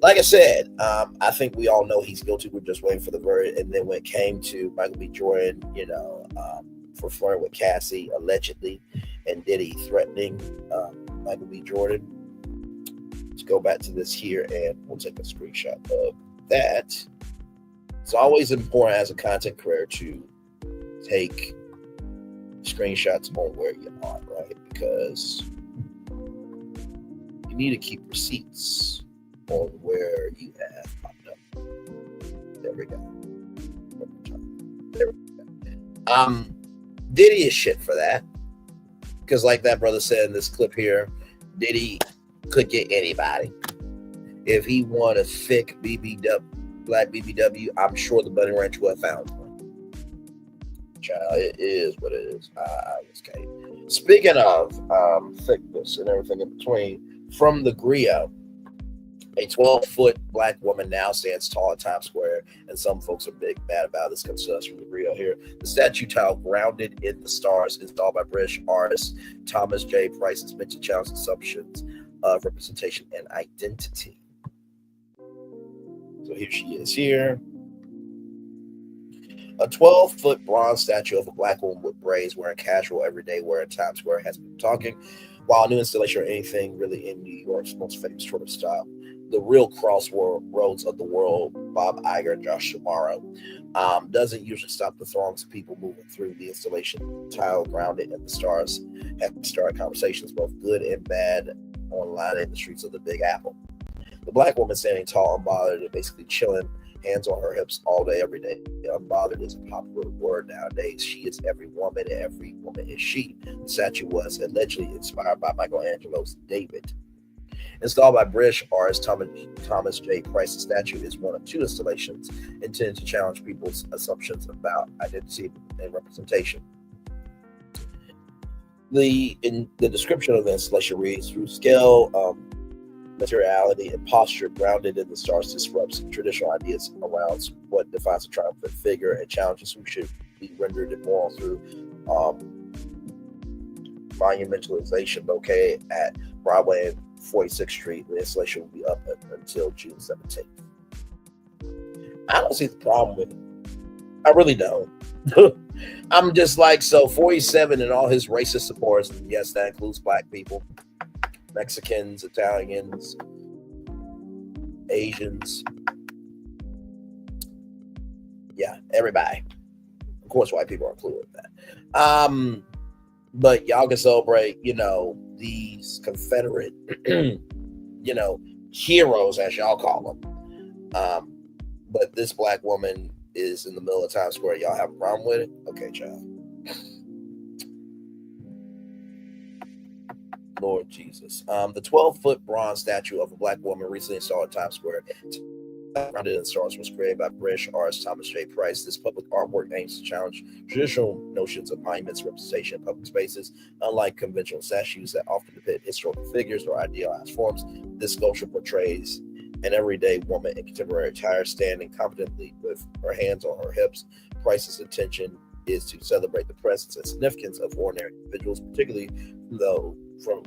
like I said, I think we all know he's guilty. We're just waiting for the verdict. And then when it came to Michael B. Jordan, for flirting with Cassie, allegedly, and Diddy threatening Michael B. Jordan, let's go back to this here, and we'll take a screenshot of that. It's always important as a content creator to take screenshots on where you are, right? Because you need to keep receipts on where you have popped up. There we go. Diddy is shit for that. Because like that brother said in this clip here, Diddy could get anybody. If he wanted a thick black BBW, I'm sure the Bunny Ranch would have found one. Child, it is what it is. Okay. Speaking of thickness and everything in between, from the griot, a 12-foot black woman now stands tall at Times Square, and some folks are big mad about this. Comes to us from the griot here. The statue tile, grounded in the stars, installed by British artist Thomas J. Price, is meant to challenge assumptions of representation and identity. So here she is here. A 12-foot bronze statue of a black woman with braids wearing casual everyday wear at Times Square has been talking. While a new installation or anything really in New York's most famous tourist style, the real crossroads of the world, Bob Iger and Josh Shamaro, doesn't usually stop the throngs of people moving through the installation. Tile grounded in the stars have started conversations, both good and bad, online in the streets of the Big Apple. The black woman standing tall, unbothered, and basically chilling, hands on her hips all day, every day. Unbothered is a popular word nowadays. She is every woman, and every woman is she. The statue was allegedly inspired by Michelangelo's David. Installed by British artist Thomas J. Price, the statue is one of two installations intended to challenge people's assumptions about identity and representation. The description of the installation reads, through scale, materiality, and posture grounded in the stars disrupts traditional ideas around what defines a triumphant figure and challenges who should be rendered immoral through monumentalization. Located at Broadway and 46th Street, the installation will be up until June 17th. I don't see the problem with it. I really don't. I'm just like, so 47 and all his racist supporters, and yes, that includes black people, Mexicans, Italians, Asians. Yeah, everybody. Of course, white people are included with that. But y'all can celebrate, these Confederate, heroes, as y'all call them. But this black woman is in the middle of Times Square. Y'all have a problem with it? Okay, child. Lord Jesus. The 12-foot bronze statue of a black woman recently installed in Times Square, grounded in stars, was created by British artist Thomas J. Price. This public artwork aims to challenge traditional notions of monuments representation in public spaces. Unlike conventional statues that often depict historical figures or idealized forms, this sculpture portrays an everyday woman in contemporary attire, standing confidently with her hands on her hips. Price's intention is to celebrate the presence and significance of ordinary individuals, particularly those from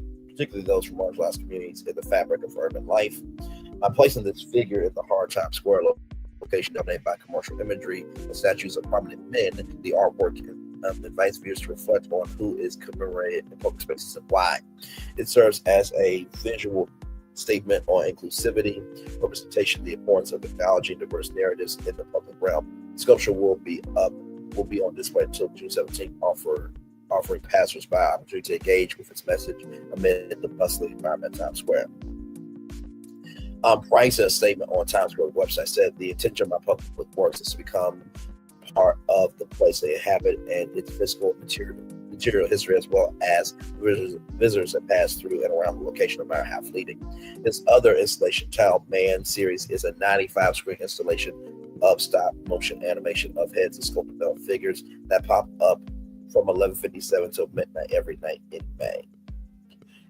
marginalized communities in the fabric of urban life. By placing this figure in the hard Times Square location dominated by commercial imagery and statues of prominent men, the artwork invites viewers to reflect on who is commemorated in public spaces and why. It serves as a visual statement on inclusivity, representation, the importance of acknowledging diverse narratives in the public realm. The sculpture will be on display until June 17th, offering passersby opportunity to engage with its message amid the bustling environment of Times Square. Price, in a statement on Times Square website, said, "The intention of my public works is to become part of the place they inhabit and its physical material history, as well as visitors that pass through and around the location, no matter how fleeting." His other installation, titled Man Series, is a 95-screen installation of stop motion animation of heads and sculpted metal figures that pop up from 11:57 till midnight every night in May.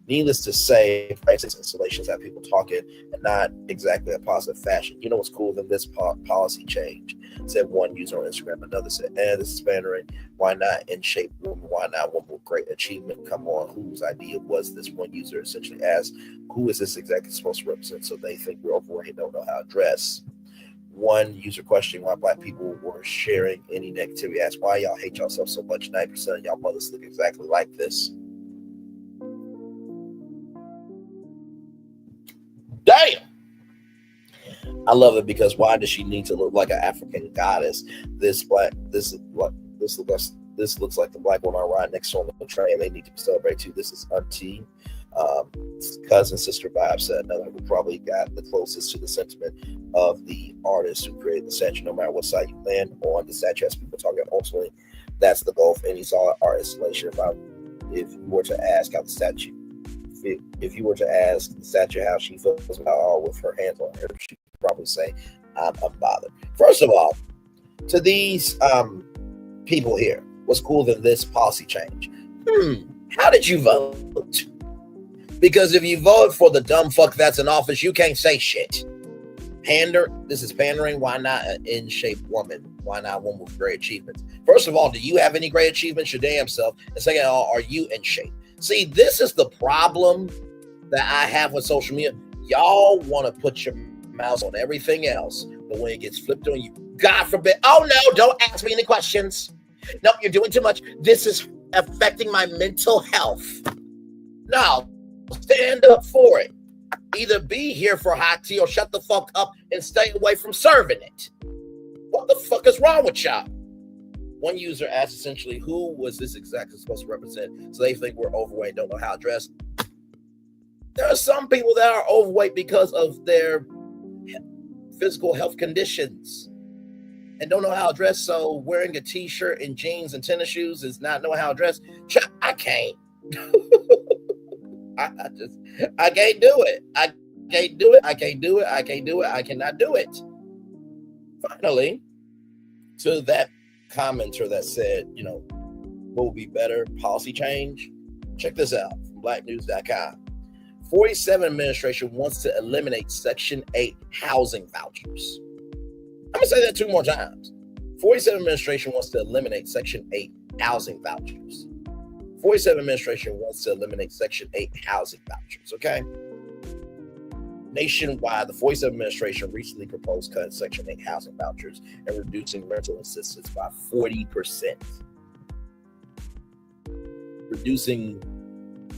Needless to say, Price's installations have people talking, and not exactly a positive fashion. You know what's cooler than this policy change? Said one user on Instagram. Another said, this is pandering. Why not in shape woman? Why not one with great achievement? Come on, whose idea was this? One user essentially asked, who is this exactly supposed to represent? So they think we're overweight and don't know how to dress. One user questioning why black people were sharing any negativity asked, why y'all hate yourself so much? 90% of y'all mothers look exactly like this. Damn! I love it because why does she need to look like an African goddess? This looks like the black woman right next to on the train. They need to be celebrated too. This is auntie, cousin, sister vibe. Said another who probably got the closest to the sentiment of the artist who created the statue. No matter what side you land on, the statue has people talking. Ultimately, that's the goal of any solid art installation. If you were to ask how the statue. If you were to ask the statue how she feels about all with her hands on her, she'd probably say, I'm unbothered. First of all, to these people here, what's cooler than this policy change? How did you vote? Because if you voted for the dumb fuck that's in office, you can't say shit. This is pandering. Why not an in-shape woman? Why not a woman with great achievements? First of all, do you have any great achievements? Your damn self. And second of all, are you in shape? See, this is the problem that I have with social media. Y'all want to put your mouse on everything else, but when it gets flipped on you, God forbid, oh no, don't ask me any questions. No, you're doing too much. This is affecting my mental health. No, stand up for it. Either be here for hot tea or shut the fuck up and stay away from serving it. What the fuck is wrong with y'all? One user asked essentially, who was this exactly supposed to represent? So they think we're overweight, don't know how to dress. There are some people that are overweight because of their physical health conditions and don't know how to dress. So wearing a t-shirt and jeans and tennis shoes is not knowing how to dress. I can't. I can't do it. I can't do it. I can't do it. I can't do it. I cannot do it. Finally, to that commenter that said, what would be better policy change? Check this out from blacknews.com. 47 administration wants to eliminate Section 8 housing vouchers. I'm going to say that 2 more times. 47 administration wants to eliminate Section 8 housing vouchers. 47 administration wants to eliminate Section 8 housing vouchers, okay? Nationwide, the 47 administration recently proposed cutting Section 8 housing vouchers and reducing rental assistance by 40%. Reducing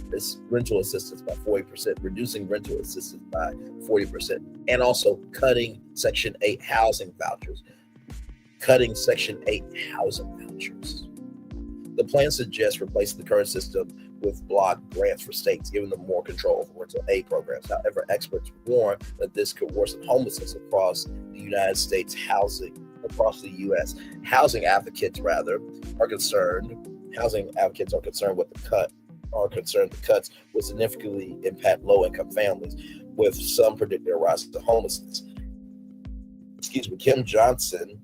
this rental assistance by 40%, reducing rental assistance by 40%, and also cutting Section 8 housing vouchers. Cutting Section 8 housing vouchers. The plan suggests replacing the current system with block grants for states, giving them more control over rental aid programs. However, experts warn that this could worsen homelessness across the United States U.S. Housing advocates are concerned with the cuts will significantly impact low-income families, with some predicting a rise to homelessness. Kim Johnson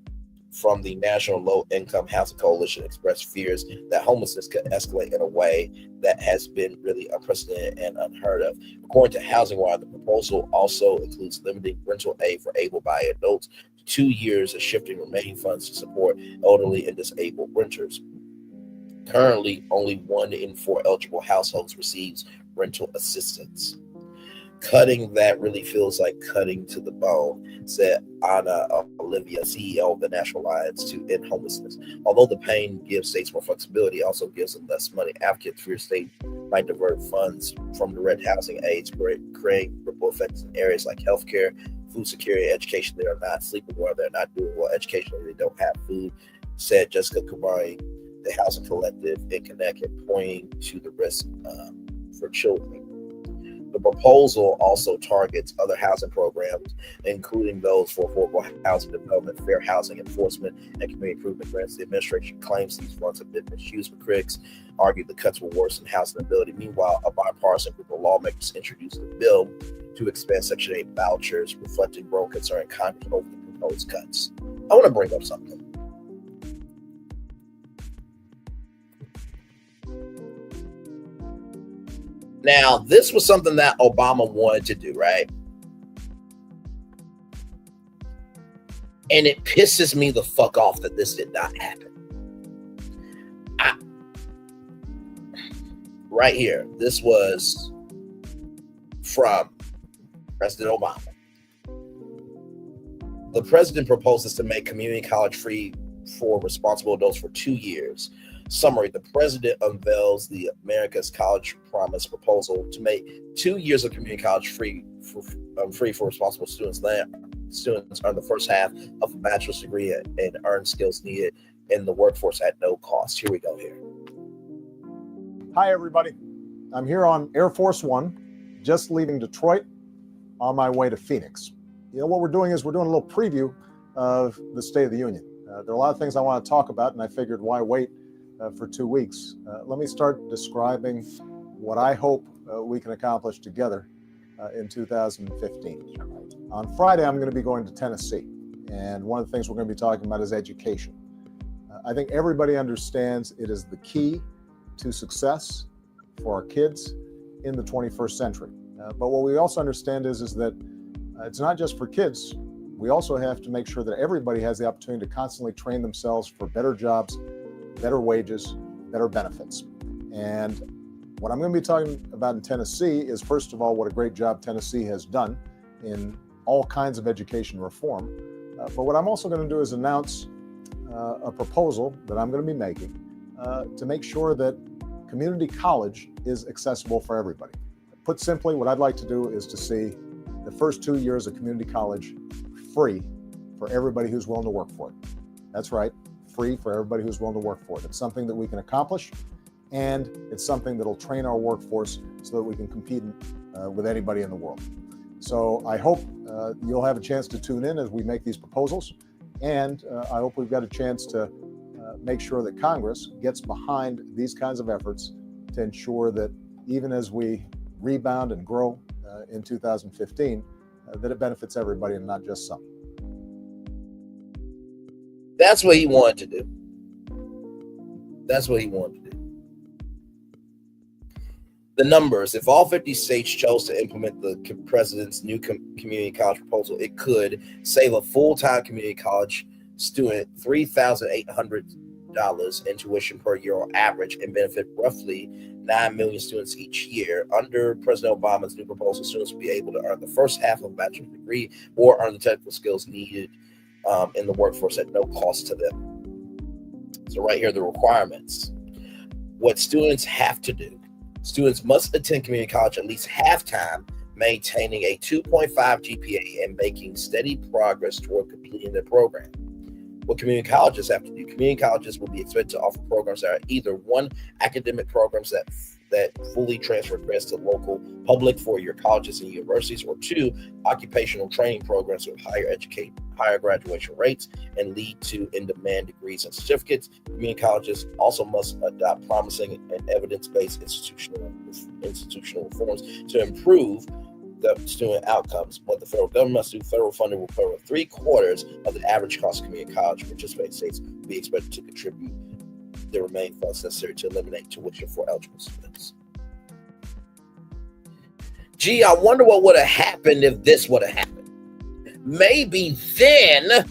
from the National Low Income Housing Coalition expressed fears that homelessness could escalate in a way that has been really unprecedented and unheard of. According to Housing Wire, the proposal also includes limiting rental aid for able-bodied adults to 2 years and shifting remaining funds to support elderly and disabled renters. Currently, only 1 in 4 eligible households receives rental assistance. Cutting that really feels like cutting to the bone, said Anna Olivia, CEO of the National Alliance to End Homelessness. Although the pain gives states more flexibility, it also gives them less money. Advocates fear states might divert funds from direct housing aids, creating ripple effects in areas like healthcare, food security, education. They are not sleeping well, they're not doing well educationally, they don't have food, said Jessica Kumari, the Housing Collective in Connecticut, pointing to the risk for children. The proposal also targets other housing programs, including those for affordable housing development, fair housing enforcement, and community improvement grants. The administration claims these funds have been misused, but critics argue the cuts will worsen housing ability. Meanwhile, a bipartisan group of lawmakers introduced a bill to expand Section 8 vouchers, reflecting growing concern in Congress over the proposed cuts. I want to bring up something. Now, this was something that Obama wanted to do, right? And it pisses me the fuck off that this did not happen. Right here, this was from President Obama. The president proposes to make community college free for responsible adults for 2 years. Summary: the president unveils the America's College Promise proposal to make 2 years of community college free for responsible students. Students earn the first half of a bachelor's degree and earn skills needed in the workforce at no cost. Here we go here. Hi, everybody. I'm here on Air Force One, just leaving Detroit on my way to Phoenix. You know, what we're doing is we're doing a little preview of the State of the Union. There are a lot of things I want to talk about, and I figured why wait for 2 weeks. Let me start describing what I hope we can accomplish together in 2015. On Friday, I'm going to be going to Tennessee, and one of the things we're going to be talking about is education. I think everybody understands it is the key to success for our kids in the 21st century. But what we also understand is that it's not just for kids. We also have to make sure that everybody has the opportunity to constantly train themselves for better jobs, better wages, better benefits. And what I'm going to be talking about in Tennessee is, first of all, what a great job Tennessee has done in all kinds of education reform. But what I'm also going to do is announce a proposal that I'm going to be making to make sure that community college is accessible for everybody. Put simply, what I'd like to do is to see the first 2 years of community college free for everybody who's willing to work for it. That's right, free for everybody who's willing to work for it. It's something that we can accomplish, and it's something that'll train our workforce so that we can compete with anybody in the world. So I hope you'll have a chance to tune in as we make these proposals, and I hope we've got a chance to make sure that Congress gets behind these kinds of efforts to ensure that even as we rebound and grow in 2015, that it benefits everybody and not just some. That's what he wanted to do. That's what he wanted to do. The numbers: if all 50 states chose to implement the president's new community college proposal, it could save a full-time community college student $3,800 in tuition per year on average and benefit roughly 9 million students each year. Under President Obama's new proposal, students will be able to earn the first half of a bachelor's degree or earn the technical skills needed in the workforce at no cost to them. So right here, the requirements. What students have to do. Students must attend community college at least half-time, maintaining a 2.5 GPA and making steady progress toward completing their program. What community colleges have to do. Community colleges will be expected to offer programs that are either one, academic programs that that fully transfer credits to local public for your colleges and universities, or 2, occupational training programs with higher graduation rates and lead to in-demand degrees and certificates. Community colleges also must adopt promising and evidence-based institutional reforms to improve the student outcomes. What the federal government must do, federal funding will cover 3/4 of the average cost of community college. Participating states will be expected to contribute the remaining funds necessary to eliminate tuition for eligible students. Gee, I wonder what would have happened if this would have happened. Maybe then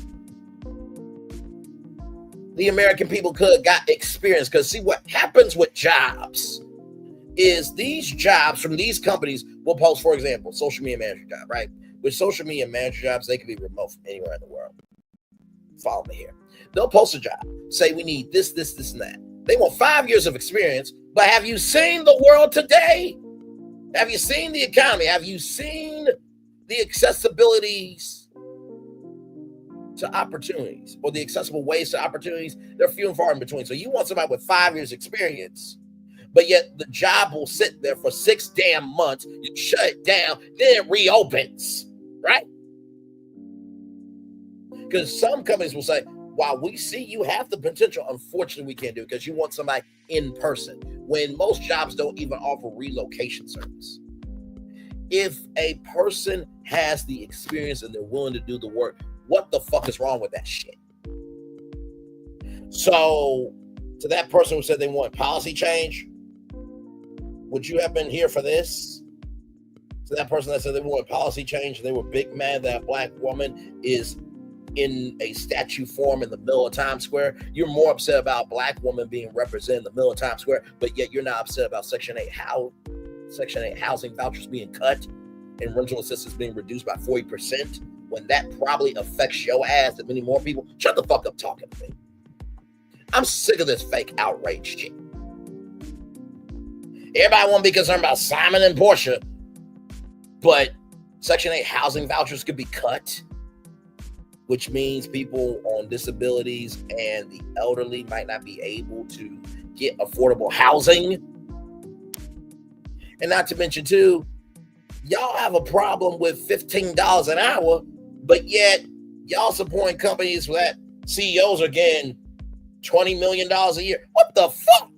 the American people could have got experience. Because see, what happens with jobs is these jobs from these companies will post, for example, social media manager job, right? With social media manager jobs, they can be remote from anywhere in the world. Follow me here. They'll post a job, say we need this, this, this, and that. They want 5 years of experience, but have you seen the world today? Have you seen the economy? Have you seen the accessibilities to opportunities, or the accessible ways to opportunities? They're few and far in between. So you want somebody with 5 years experience, but yet the job will sit there for 6 damn months. You shut it down, then it reopens, right? Because some companies will say, while we see you have the potential, unfortunately we can't do it because you want somebody in person, when most jobs don't even offer relocation service. If a person has the experience and they're willing to do the work, what the fuck is wrong with that shit? So to that person who said they want policy change, would you have been here for this? To that person that said they wanted policy change and they were big mad that a black woman is in a statue form in the middle of Times Square, you're more upset about a black woman being represented in the middle of Times Square, but yet you're not upset about Section 8 housing vouchers being cut and rental assistance being reduced by 40%, when that probably affects your ass and many more people. Shut the fuck up talking to me. I'm sick of this fake outrage shit. Everybody want to be concerned about Simon and Portia, but Section 8 housing vouchers could be cut, which means people on disabilities and the elderly might not be able to get affordable housing. And not to mention, too, y'all have a problem with $15 an hour, but yet y'all supporting companies that CEOs are getting $20 million a year. What the fuck?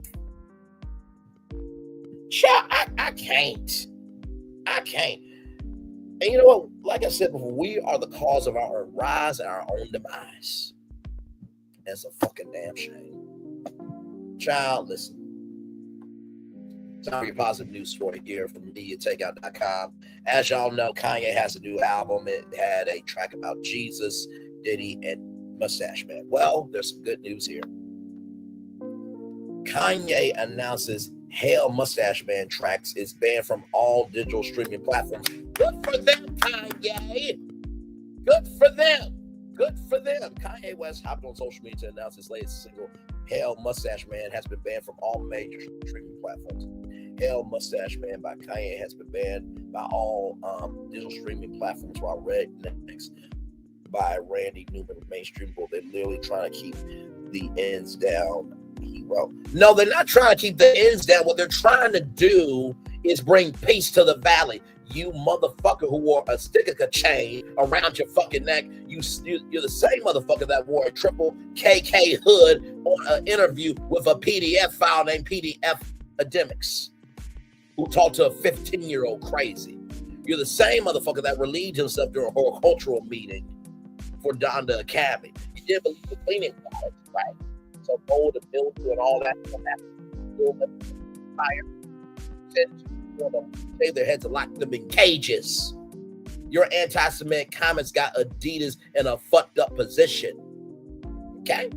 Child, I can't. And you know what? Like I said before, we are the cause of our rise and our own demise. That's a fucking damn shame. Child, listen. Time for your positive news story here from MediaTakeout.com. As y'all know, Kanye has a new album. It had a track about Jesus, Diddy, and Mustache Man. Well, there's some good news here. Kanye announces Hail Mustache Man tracks is banned from all digital streaming platforms. Good for them, Kanye. Good for them. Good for them. Kanye West hopped on social media to announce his latest single, Hail Mustache Man, has been banned from all major streaming platforms. Hail Mustache Man by Kanye has been banned by all digital streaming platforms, while Rednecks by Randy Newman remains streamable. They're literally trying to keep the ends down. He wrote. No, they're not trying to keep the ends down. What they're trying to do is bring peace to the valley. You motherfucker who wore a sticker chain around your fucking neck, you're the same motherfucker that wore a triple KK hood on an interview with a PDF file named PDF Academics, who talked to a 15-year-old crazy. You're the same motherfucker that relieved himself during a horticultural meeting for Donda Academy. You didn't believe the cleaning products, right? So mold and mildew and all that. Fire. Shave their heads and lock them in cages. Your anti-Semitic comments got Adidas in a fucked up position. Okay?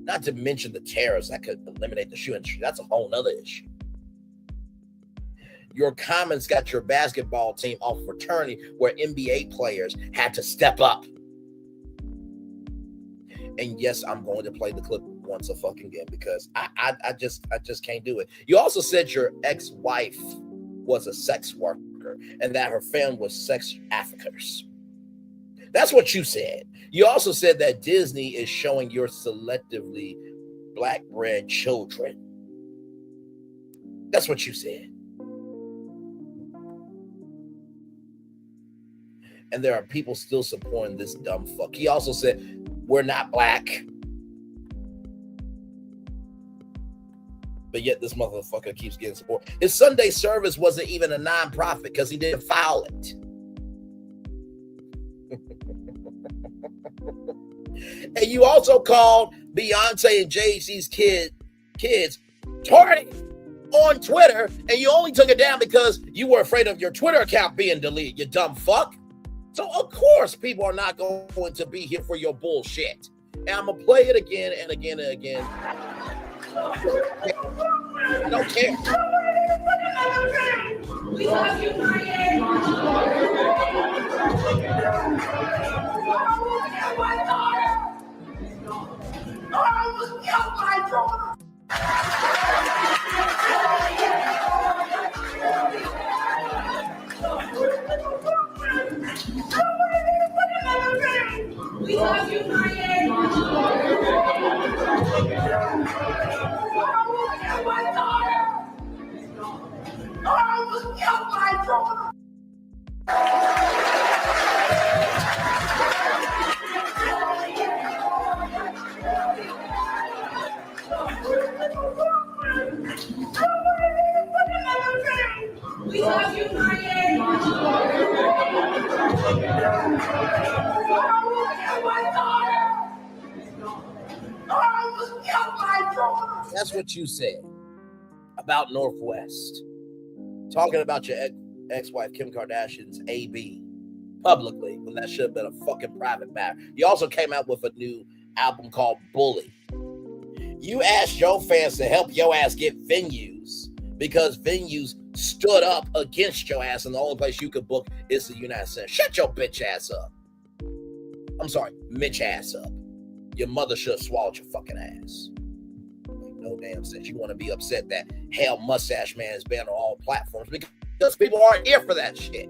Not to mention the tariffs that could eliminate the shoe industry. That's a whole nother issue. Your comments got your basketball team off fraternity where NBA players had to step up. And yes, I'm going to play the clip once a fucking again because I just can't do it. You also said your ex-wife was a sex worker and that her family was sex traffickers. That's what you said. You also said that Disney is showing your selectively black-bred children. That's what you said. And there are people still supporting this dumb fuck. He also said, we're not black. But yet this motherfucker keeps getting support. His Sunday service wasn't even a non-profit because he didn't file it. And you also called Beyonce and Jay-Z's kids tardy on Twitter, and you only took it down because you were afraid of your Twitter account being deleted, you dumb fuck. So of course people are not going to be here for your bullshit. And I'm gonna play it again and again and again. I don't care. We love you, we love you, we love you, That's what you said about Northwest. Talking about your ex-wife Kim Kardashian's AB publicly when that should have been a fucking private matter. You also came out with a new album called Bully. You asked your fans to help your ass get venues because venues stood up against your ass, and the only place you could book is the United States. Shut your bitch ass up. I'm sorry, Mitch ass up. Your mother should have swallowed your fucking ass. Make no damn sense. You want to be upset that Hell Mustache Man has been on all platforms because people aren't here for that shit.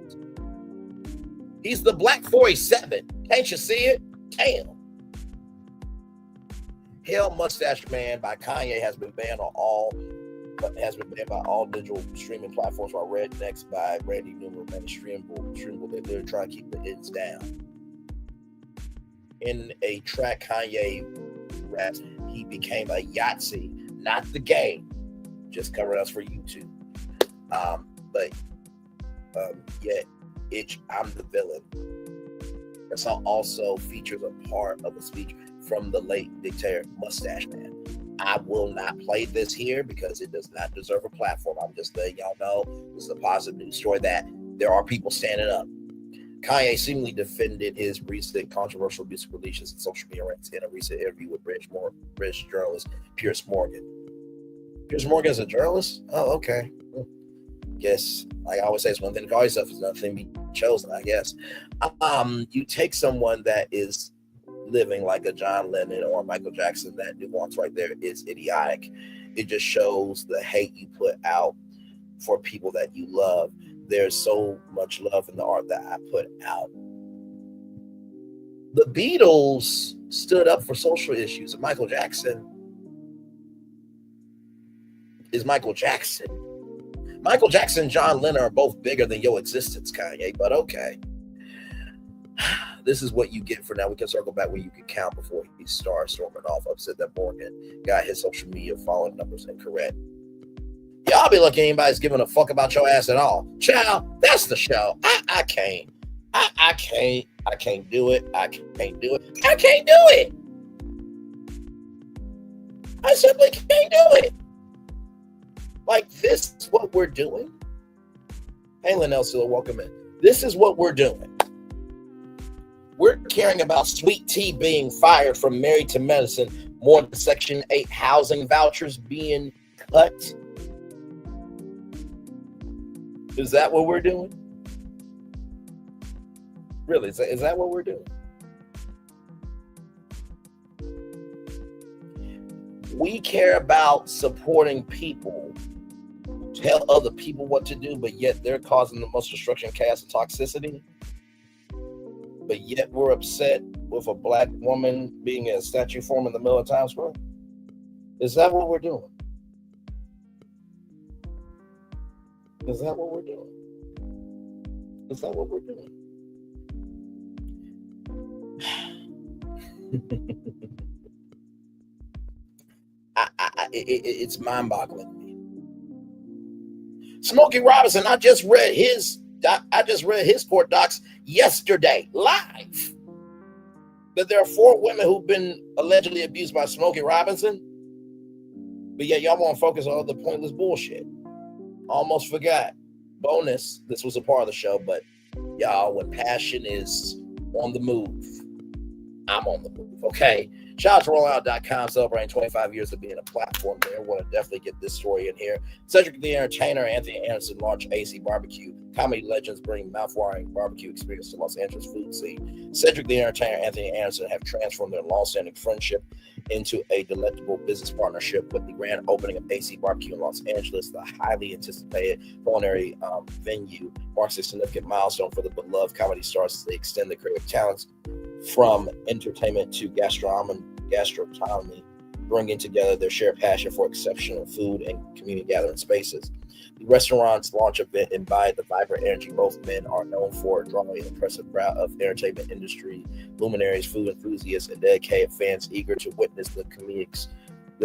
He's the Black 47. Can't you see it? Damn. Hell Mustache Man by Kanye has been banned on all by all digital streaming platforms, while Rednex by Randy Newman and streamable. They're trying to keep the hits down. In a track Kanye raps, he became a Yahtzee, not the game. Just covering us for YouTube. Yet I'm the villain. That song also features a part of a speech from the late dictator Mustache Man. I will not play this here because it does not deserve a platform. I'm just letting y'all know this is a positive news story that there are people standing up. Kanye seemingly defended his recent controversial music releases and social media rants in a recent interview with British journalist Piers Morgan. Piers Morgan is a journalist? Oh, okay. Guess, like I always say, it's one thing to call yourself, it's another thing to be chosen, I guess. You take someone that is living like a John Lennon or Michael Jackson, that nuance right there is idiotic. It just shows the hate you put out for people that you love. There's so much love in the art that I put out. The Beatles stood up for social issues, and Michael Jackson is Michael Jackson. Michael Jackson and John Lennon are both bigger than your existence, Kanye, but okay. This is what you get for now. We can circle back where you can count before he starts storming off. Upset that Morgan got his social media following numbers incorrect. Y'all be lucky anybody's giving a fuck about your ass at all. Child, that's the show. I can't. I can't do it. I can't do it. I can't do it. I simply can't do it. Like, this is what we're doing. Hey, Linnell Silla, welcome in. This is what we're doing. We're caring about Sweet Tea being fired from Married to Medicine more than Section 8 housing vouchers being cut. Is that what we're doing? Really, is that what we're doing? We care about supporting people, tell other people what to do, but yet they're causing the most destruction, chaos, and toxicity. But yet we're upset with a black woman being in a statue form in the middle of Times Square. Is that what we're doing? Is that what we're doing? Is that what we're doing? It's mind-boggling to me. Smokey Robinson, I just read his court docs yesterday, live. That there are 4 women who've been allegedly abused by Smokey Robinson. But yet y'all want to focus on the pointless bullshit. Almost forgot. Bonus, this was a part of the show, but y'all, when passion is on the move, I'm on the move, okay? Shout out to rollout.com, celebrating 25 years of being a platform there. Want to definitely get this story in here. Cedric the Entertainer, Anthony Anderson launch AC Barbecue. Comedy legends bring mouthwatering barbecue experience to Los Angeles food scene. Cedric the Entertainer, Anthony Anderson have transformed their long-standing friendship into a delectable business partnership with the grand opening of AC Barbecue in Los Angeles. The highly anticipated culinary venue marks a significant milestone for the beloved comedy stars as they extend the creative talents from entertainment to gastronomy, bringing together their shared passion for exceptional food and community gathering spaces. The restaurant's launch event embodied the vibrant energy both men are known for, drawing an impressive crowd of entertainment industry luminaries, food enthusiasts, and dedicated fans eager to witness the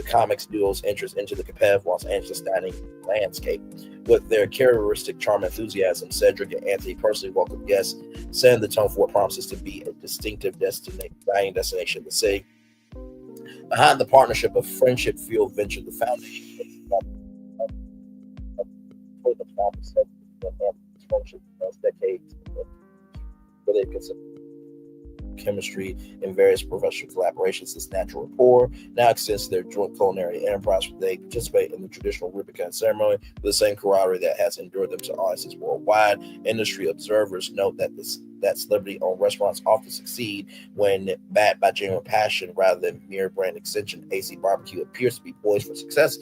comics duo's entrance into the competitive Los Angeles dining landscape. With their characteristic charm and enthusiasm, Cedric and Anthony personally welcome guests, setting the tone for what promises to be a distinctive dining destination in the city. Behind the partnership of Friendship Fuel Venture, the foundation for the friendship decades, where they consider chemistry and various professional collaborations. This natural rapport now extends to their joint culinary enterprise, where they participate in the traditional Rubicon ceremony with the same camaraderie that has endured them to audiences worldwide. Industry observers note that celebrity-owned restaurants often succeed when backed by genuine passion rather than mere brand extension. AC Barbecue appears to be poised for success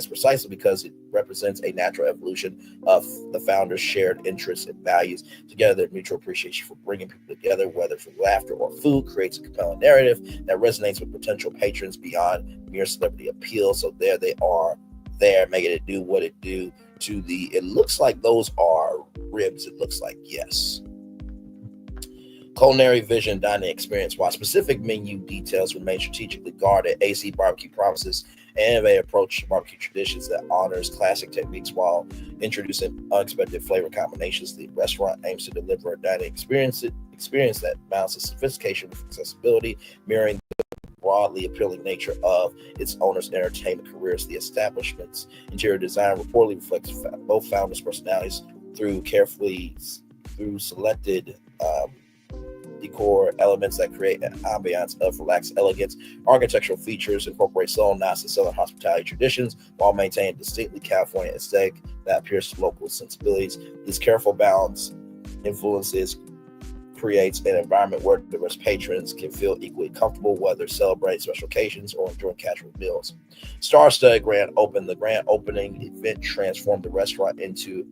precisely because it represents a natural evolution of the founders' shared interests and values. Together, their mutual appreciation for bringing people together, whether for laughter or food, creates a compelling narrative that resonates with potential patrons beyond mere celebrity appeal. So there they are, there making it do what it do to the, it looks like those are ribs, it looks like, yes. Culinary vision dining experience. While specific menu details remain strategically guarded, AC Barbecue promises an innovative approach to barbecue traditions that honors classic techniques while introducing unexpected flavor combinations. The restaurant aims to deliver a dining experience that balances sophistication with accessibility, mirroring the broadly appealing nature of its owner's entertainment careers. The establishment's interior design reportedly reflects both founders' personalities through selected decor elements that create an ambiance of relaxed elegance. Architectural features incorporate soul nods to Southern hospitality traditions while maintaining distinctly California aesthetic that appeals to local sensibilities. This careful balance creates an environment where diverse patrons can feel equally comfortable, whether celebrating special occasions or enjoying casual meals. Star-studded grand open. The grand opening event transformed the restaurant into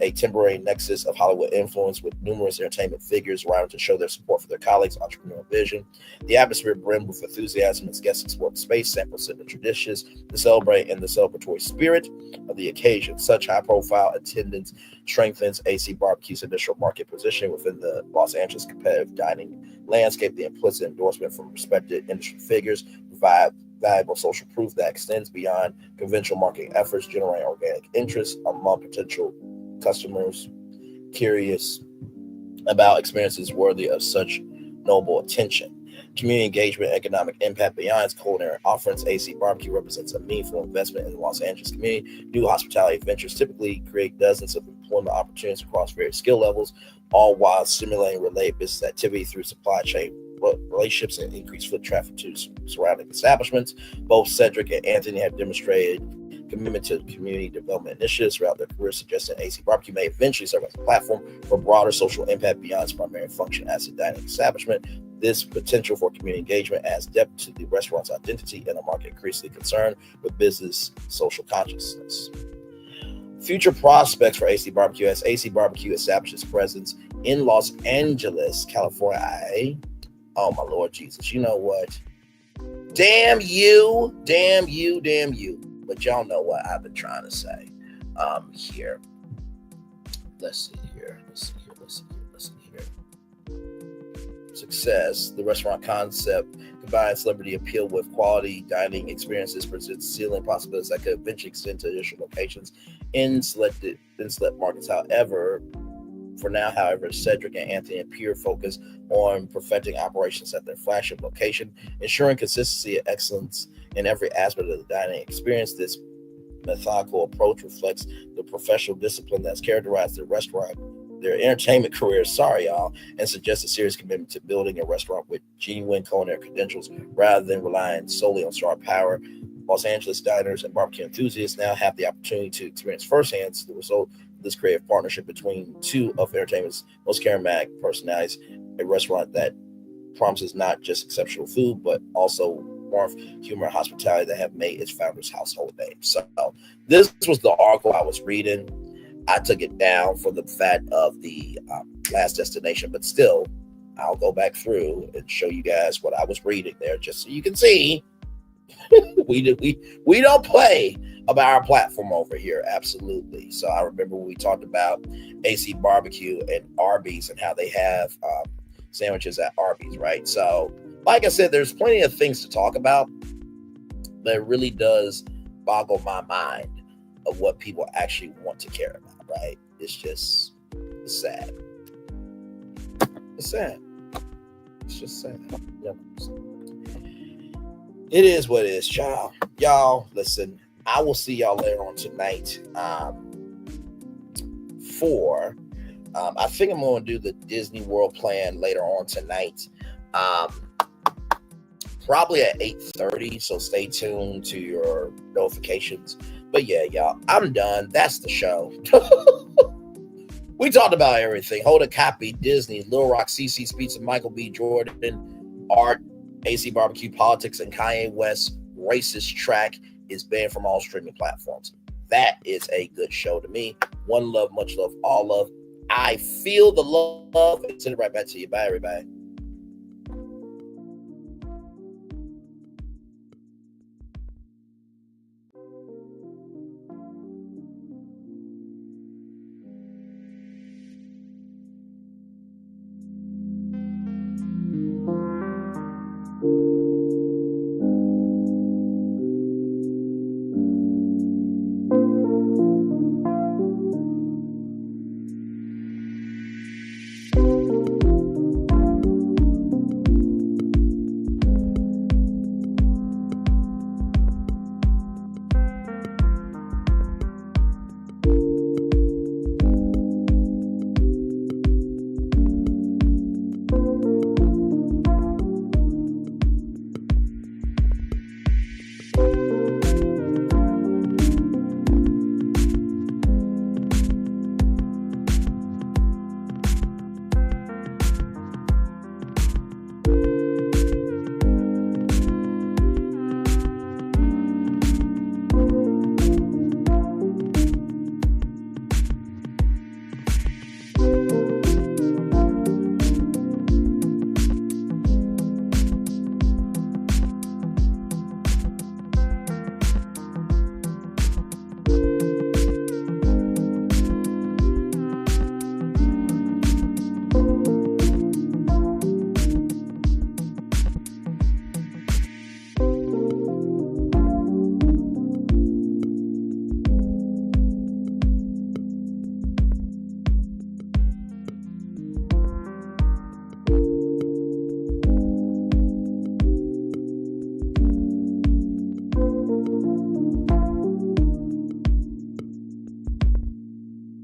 a temporary nexus of Hollywood influence, with numerous entertainment figures arriving to show their support for their colleagues' entrepreneurial vision. The atmosphere brimmed with enthusiasm as guests explore the space, sample signature dishes, to celebrate in the celebratory spirit of the occasion. Such high-profile attendance strengthens AC Barbecue's initial market position within the Los Angeles competitive dining landscape. The implicit endorsement from respected industry figures provide valuable social proof that extends beyond conventional marketing efforts, generating organic interest among potential customers curious about experiences worthy of such noble attention. Community engagement, economic impact beyond its culinary offerings. AC Barbecue represents a meaningful investment in the Los Angeles community. New hospitality ventures typically create dozens of employment opportunities across various skill levels, all while stimulating related business activity through supply chain relationships and increased foot traffic to surrounding establishments. Both Cedric and Anthony have demonstrated commitment to community development initiatives throughout their career, suggesting AC Barbecue may eventually serve as a platform for broader social impact beyond its primary function as a dining establishment. This potential for community engagement adds depth to the restaurant's identity in a market increasingly concerned with business social consciousness. Future prospects for AC Barbecue. As AC Barbecue establishes presence in Los Angeles, California. Oh my Lord Jesus, you know what? Damn you. but y'all know what I've been trying to say here. Let's see here. Success. The restaurant concept combines celebrity appeal with quality dining experiences, presents ceiling possibilities that could eventually extend to additional locations in select markets. However, Cedric and Anthony appear focused on perfecting operations at their flagship location, ensuring consistency and excellence in every aspect of the dining experience. This methodical approach reflects the professional discipline that's characterized their entertainment careers, and suggests a serious commitment to building a restaurant with genuine culinary credentials rather than relying solely on star power. Los Angeles diners and barbecue enthusiasts now have the opportunity to experience firsthand the result of this creative partnership between two of entertainment's most charismatic personalities, a restaurant that promises not just exceptional food, but also warmth, humor, and hospitality that have made its founders household names. So this was the article I was reading. I took it down for the fact of the last destination, but still, I'll go back through and show you guys what I was reading there, just so you can see we don't play about our platform over here. Absolutely. So I remember when we talked about AC Barbecue and Arby's and how they have sandwiches at Arby's, right? So, like I said, there's plenty of things to talk about, but it really does boggle my mind of what people actually want to care about. Right? It's sad. It's sad. It's just sad. Yep. It is what it is, child. Y'all, listen, I will see y'all later on tonight I think I'm going to do the Disney World plan later on tonight. Probably at 8:30, so stay tuned to your notifications. But yeah, y'all, I'm done. That's the show. We talked about everything. Hota Kotb, Disney, Lil Rock, Cici, Pizza, Michael B. Jordan, art, AC Barbecue, politics, and Kanye West's racist track is banned from all streaming platforms. That is a good show to me. One love, much love, all love. I feel the love and send it right back to you. Bye, everybody.